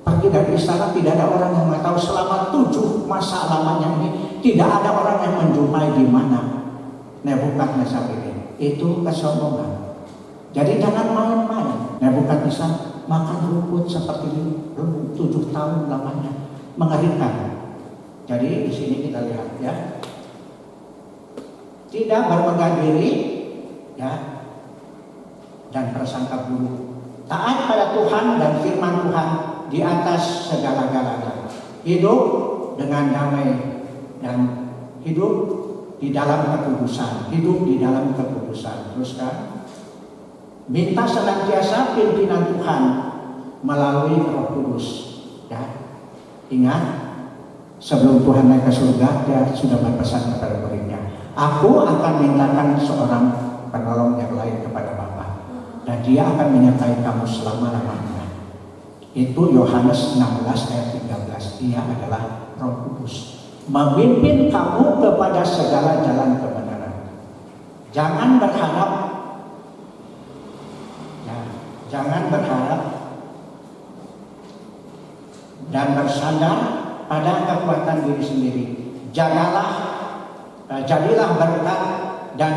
pergi dari istana. Tidak ada orang yang tahu selama 7 masa lamanya ini. Tidak ada orang yang menjumpai di mana Nebukadnezar ini. Itu kesombongan. Jadi jangan main-main. Nebukadnezar makan rumput seperti ini 7 tahun lamanya, mengerikan. Jadi di sini kita lihat ya, tidak bermegah diri ya, dan bersangka buruk, taat pada Tuhan dan firman Tuhan di atas segala-galanya, hidup dengan damai dan hidup di dalam kekudusan, hidup di dalam kekudusan. Teruskan, minta senantiasa pimpinan Tuhan melalui Roh Kudus. Ya, ingat, sebelum Tuhan naik ke surga, dia sudah berpesan kepada muridnya, aku akan mintakan seorang penolong yang lain kepada Bapa, dan dia akan menyertai kamu selama-lamanya. Itu Yohanes 16 ayat 13. Dia adalah Roh Kudus, memimpin kamu kepada segala jalan kebenaran. Jangan berharap, ya, jangan berharap dan bersandar pada kekuatan diri sendiri. Jadilah berkat dan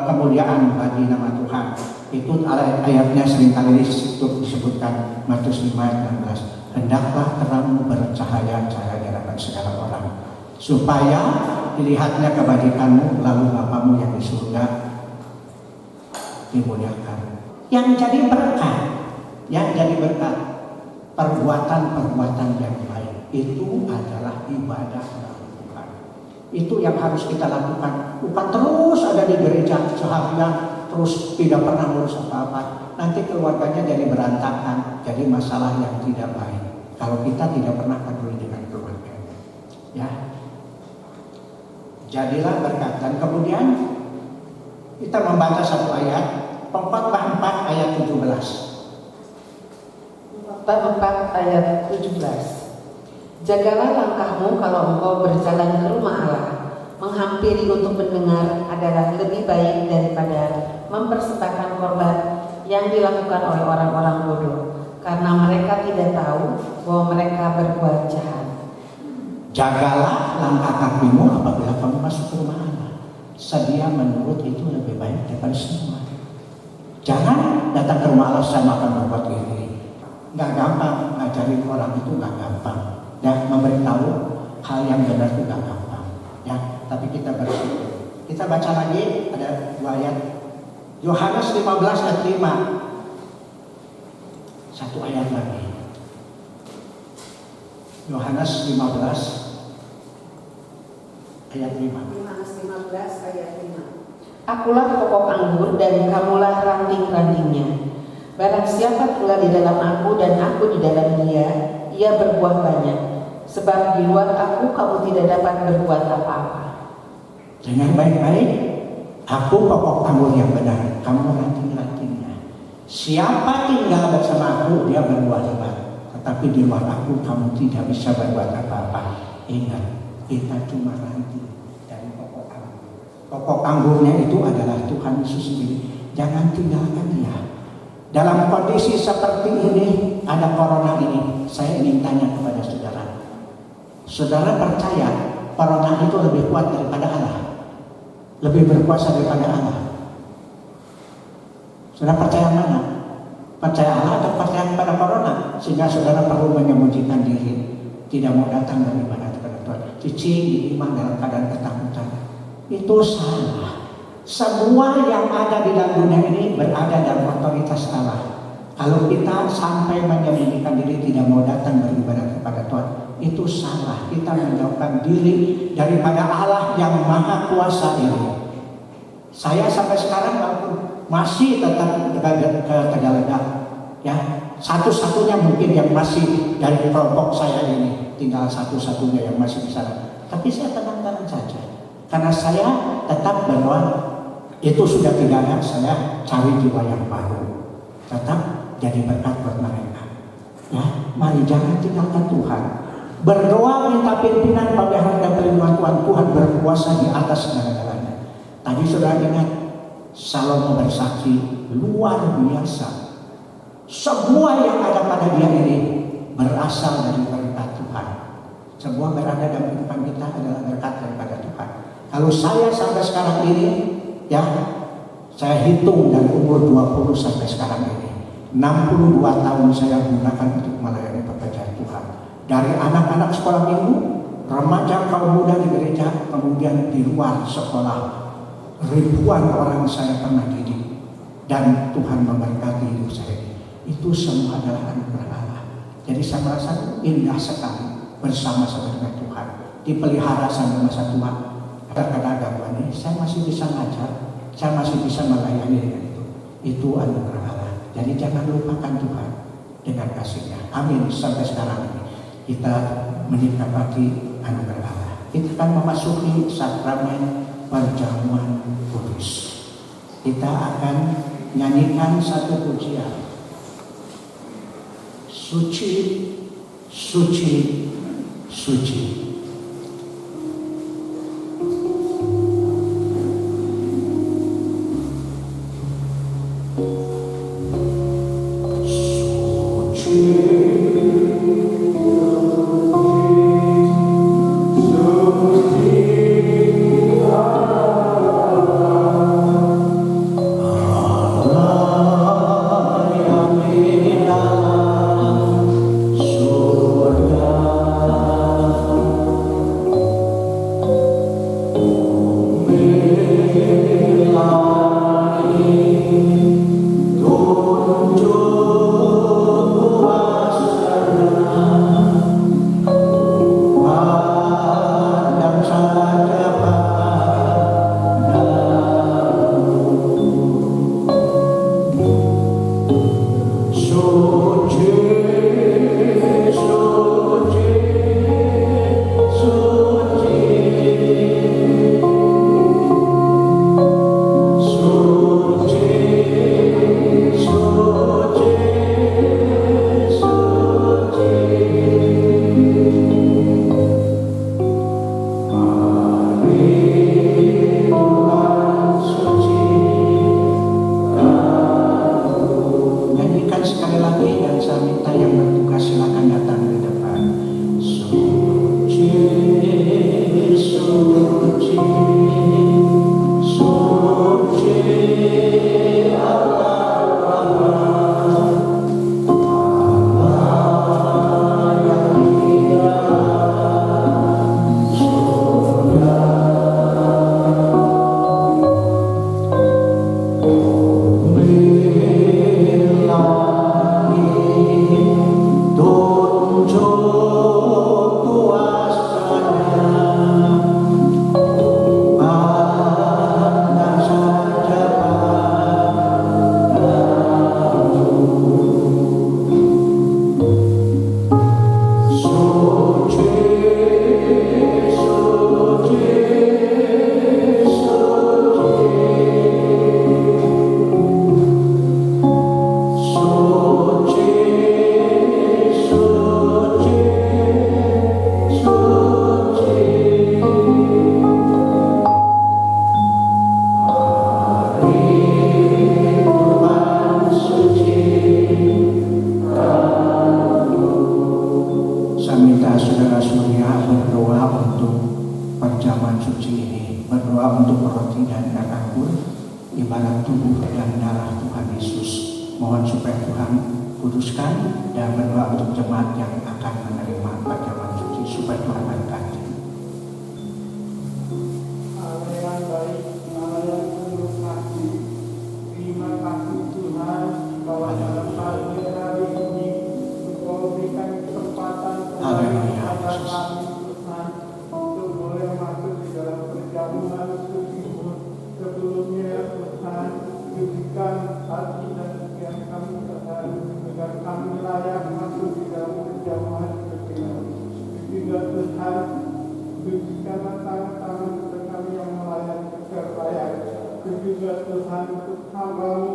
kemuliaan bagi nama Tuhan. Itu ayatnya seringkali disebutkan, Matius 5 ayat 16. Hendaklah terangmu bercahaya-cahaya di hadapan segala orang, supaya dilihatnya kebajikanmu, lalu Bapamu yang di surga dimuliakan. Yang jadi berkat, perbuatan-perbuatan yang baik itu adalah ibadah bagi Tuhan. Itu yang harus kita lakukan. Bukan terus ada di gereja seharian, terus tidak pernah ngurus apa-apa. Nanti keluarganya jadi berantakan, jadi masalah yang tidak baik. Kalau kita tidak pernah peduli dengan keluarga, ya. Jadilah berkat. Dan kemudian kita membaca satu ayat, Pengkhotbah 4 ayat 17. Bab 4 ayat 17. Jagalah langkahmu kalau engkau berjalan ke rumah Allah. Menghampiri untuk mendengar adalah lebih baik daripada mempersembahkan korban yang dilakukan oleh orang-orang bodoh, karena mereka tidak tahu bahwa mereka berbuat jahat. Jagalah langkah kakimu apabila kamu masuk ke rumah Allah. Sedia menurut itu lebih baik daripada semua. Jangan datang ke rumah Allah sama akan berbuat ini. Nggak gampang ngajarin orang itu, nggak gampang. Ya, memberitahu hal yang benar itu nggak gampang. Ya, tapi kita bersyukur. Kita baca lagi, ada 2 ayat. Yohanes 15 ayat 5. Satu ayat lagi. Yohanes 15 ayat 5. Yohanes 15 ayat 5. Akulah pokok anggur dan kamulah ranting-rantingnya. Barang siapa tinggal di dalam aku dan aku di dalam dia, ia berbuah banyak. Sebab di luar aku kamu tidak dapat berbuat apa-apa. Dengan baik-baik, aku pokok anggur yang benar, kamu ranting-rantingnya. Siapa tinggal bersama aku, dia berbuah lebat. Tetapi di luar aku kamu tidak bisa berbuat apa-apa. Ingat, kita cuma ranting dari pokok anggur. Pokok anggurnya itu adalah Tuhan Yesus sendiri. Jangan tinggalkan dia. Dalam kondisi seperti ini, ada corona ini, saya ingin tanya kepada saudara. Saudara percaya corona itu lebih kuat daripada Allah? Lebih berkuasa daripada Allah? Saudara percaya mana? Percaya Allah atau percaya kepada corona? Sehingga saudara perlu menyembunyikan diri, tidak mau datang beribadah kepada Tuhan, cicing di iman dalam keadaan ketakutan. Itu salah. Semua yang ada di dalam dunia ini berada dalam otoritas Allah. Kalau kita sampai menyembunyikan diri, tidak mau datang beribadah kepada Tuhan, itu salah. Kita menjauhkan diri daripada Allah yang maha kuasa ini. Saya sampai sekarang masih tetap ke Tegalega, ya. Satu-satunya mungkin yang masih dari kelompok saya ini, tinggal satu-satunya yang masih di sana. Tapi saya tenang-tenang saja, karena saya tetap bahwa itu sudah tidak ada, saya cari jiwa yang baru, tetap jadi berkat buat mereka. Ya, mari jangan tinggalkan Tuhan. Berdoa minta pimpinan, pemeliharaan dan perlindungan Tuhan. Tuhan berkuasa di atas segala-galanya. Tadi saudara ingat, Salomo bersaksi luar biasa. Semua yang ada pada dia ini berasal dari berkat Tuhan. Semua berada dalam kehidupan kita adalah berkat daripada Tuhan. Kalau saya sampai sekarang ini, ya, saya hitung dari umur 20 sampai sekarang ini, 62 tahun saya gunakan untuk melayani pekerjaan Tuhan. Dari anak-anak sekolah minggu, remaja kaum muda di gereja, kemudian di luar sekolah, ribuan orang saya pernah didik, dan Tuhan memberkati hidup saya ini. Itu semua adalah anugerah Allah. Jadi saya merasa indah sekali bersama-sama dengan Tuhan, dipelihara sampai masa tua. Kadang-kadang gangguan ini, saya masih bisa ngajar, saya masih bisa melayani dengan itu. Itu anugerah Allah. Jadi jangan lupakan Tuhan dengan kasih-Nya. Amin. Sampai sekarang ini kita menikmati anugerah Allah. Kita akan memasuki sakramen perjamuan kudus. Kita akan nyanyikan satu pujian. Suci, suci, suci. Sebelumnya Tuhan, berikan hati dan pikiran kami agar kami juga Tuhan untuk hamba-Mu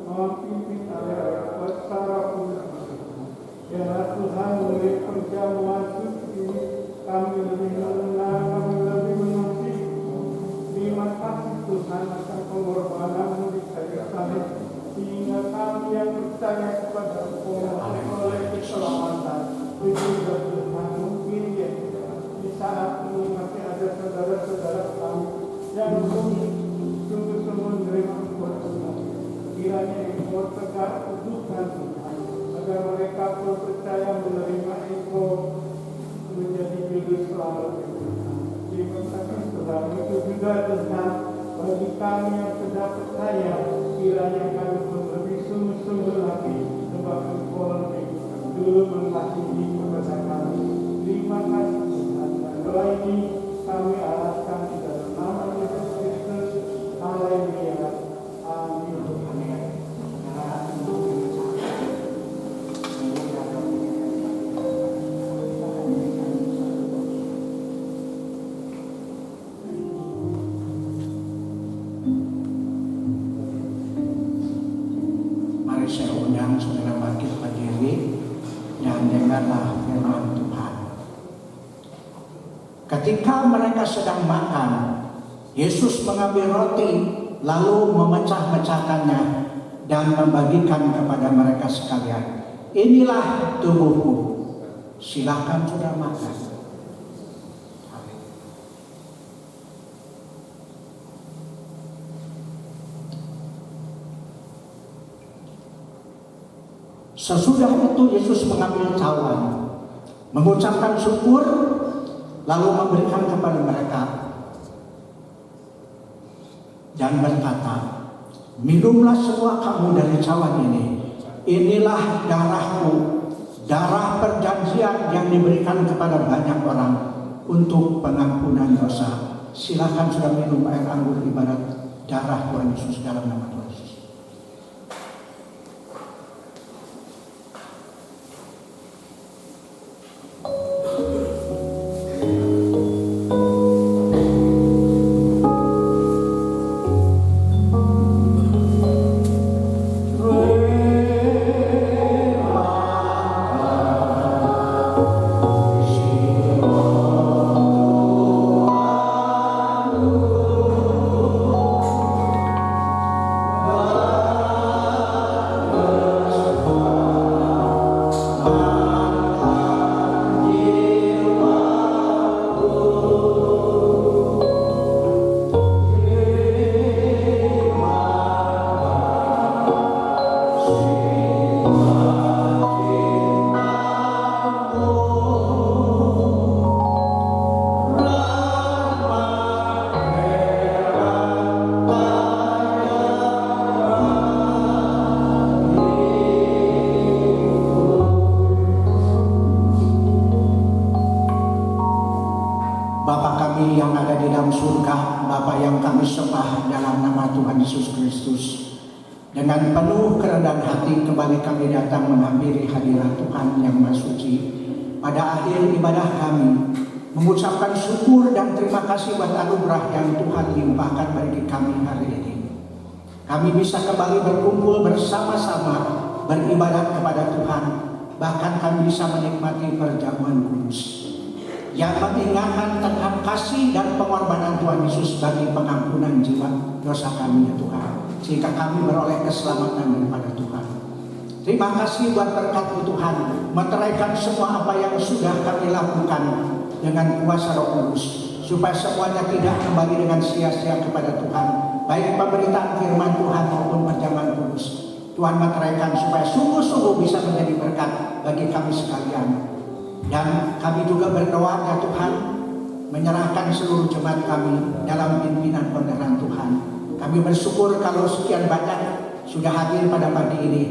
memimpin area secara umat. Biarlah Tuhan melalui perjamuan suci ini kami lebih mengenal, kami lebih mengerti. Terima kasih Tuhan atas pengorbanan-Mu di kayu salib, sehingga kami yang percaya kepada Engkau oleh keselamatan. Juga Tuhan mungkin ya di saat ini masih ada saudara-saudara kami yang sungguh-sungguh menerima Engkau Tuhan. Kiranya Engkau tegak teguhkan Tuhan, agar mereka pun percaya menerima Engkau menjadi juru selamat Tuhan. Terima kasih Tuhan. Itu juga Tuhan bagi kami yang sudah percaya, kiranya kami pun lebih sungguh-sungguh lagi sebab Engkau lebih dulu mengasihi kepada kami. Terima kasih Tuhan. Dan doa ini kami arahkan di dalam nama Yesus Kristus. Haleluya. Amin. Mari saya undang saudara bangkit berdiri dan dengarlah firman Tuhan. Ketika mereka sedang makan, Yesus mengambil roti lalu memecah-mecahkannya dan membagikan kepada mereka sekalian. Inilah tubuhku. Silakan saudara makan. Sesudah itu Yesus mengambil cawan, mengucapkan syukur, lalu memberikan kepada mereka dan berkata, minumlah semua kamu dari cawan ini. Inilah darahku, darah perjanjian yang diberikan kepada banyak orang untuk pengampunan dosa. Silakan sudah minum air anggur ibarat darah Tuhan Yesus dalam nama Tuhan Yesus. Bapa kami yang ada di dalam surga, Bapa yang kami sembah dalam nama Tuhan Yesus Kristus. Dengan penuh kerendahan hati kembali kami datang menghampiri hadirat Tuhan yang Maha Suci. Pada akhir ibadah kami, mengucapkan syukur dan terima kasih buat anugerah yang Tuhan limpahkan bagi kami hari ini. Kami bisa kembali berkumpul bersama-sama beribadat kepada Tuhan. Bahkan kami bisa menikmati perjamuan kudus yang mengingatkan tentang kasih dan pengorbanan Tuhan Yesus bagi pengampunan jiwa dosa kami ya Tuhan, sehingga kami beroleh keselamatan daripada Tuhan. Terima kasih buat berkat-Mu Tuhan, meteraikan semua apa yang sudah kami lakukan dengan kuasa Roh Kudus, supaya semuanya tidak kembali dengan sia-sia kepada Tuhan, baik pemberitaan firman Tuhan maupun perjamuan kudus. Tuhan meteraikan supaya sungguh-sungguh bisa menjadi berkat bagi kami sekalian. Dan kami juga berdoa ya Tuhan, menyerahkan seluruh jemaat kami dalam pimpinan penerangan Tuhan. Kami bersyukur kalau sekian banyak sudah hadir pada pagi ini,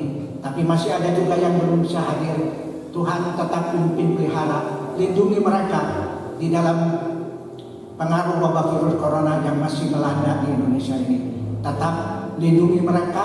tapi masih ada juga yang belum bisa hadir. Tuhan tetap pimpin pelihara, lindungi mereka di dalam pengaruh wabah virus corona yang masih melanda di Indonesia ini. Tetap lindungi mereka,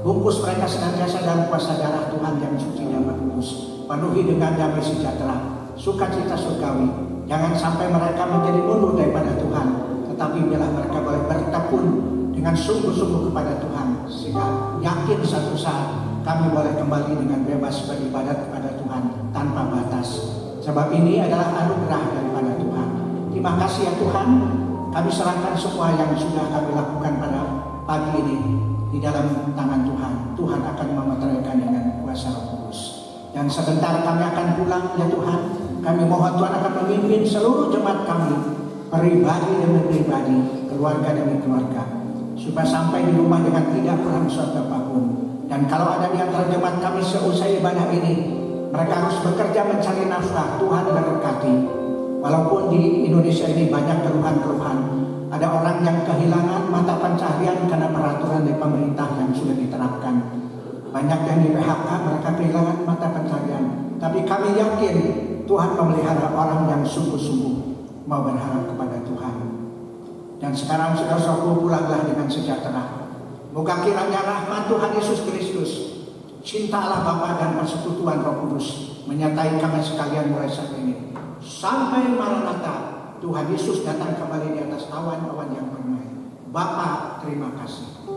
bungkus mereka senantiasa dalam kuasa darah Tuhan yang suci dan kudus. Penuhi dengan damai sejahtera, sukacita surgawi. Jangan sampai mereka menjadi mundur daripada Tuhan, tetapi biarlah mereka boleh bertekun dengan sungguh-sungguh kepada Tuhan, sehingga yakin satu saat kami boleh kembali dengan bebas beribadat kepada Tuhan tanpa batas. Sebab ini adalah anugerah daripada Tuhan. Terima kasih ya Tuhan, kami serahkan semua yang sudah kami lakukan pada pagi ini di dalam tangan Tuhan. Tuhan akan memeteraikan dengan kuasa Roh Kudus. Dan sebentar kami akan pulang ya Tuhan. Kami mohon Tuhan akan memimpin seluruh jemaat kami, pribadi demi pribadi, keluarga demi keluarga, supaya sampai di rumah dengan tidak kurang suatu apapun. Dan kalau ada di antara jemaat kami seusai ibadah ini, mereka harus bekerja mencari nafkah, Tuhan berkati. Walaupun di Indonesia ini banyak keluhan-keluhan, ada orang yang kehilangan mata pencaharian karena peraturan dari pemerintah yang sudah diterapkan. Banyak yang di PHK, mereka kehilangan mata pencaharian. Tapi kami yakin Tuhan memelihara orang yang sungguh-sungguh mau berharap kepada Tuhan. Dan sekarang saudara-saudaraku, pulanglah dengan sejahtera. Moga kiranya rahmat Tuhan Yesus Kristus, cinta Allah Bapa dan persekutuan Roh Kudus menyertai kami sekalian mulai saat ini sampai Maranatha Tuhan Yesus datang kembali di atas awan-awan yang permai. Bapa, terima kasih.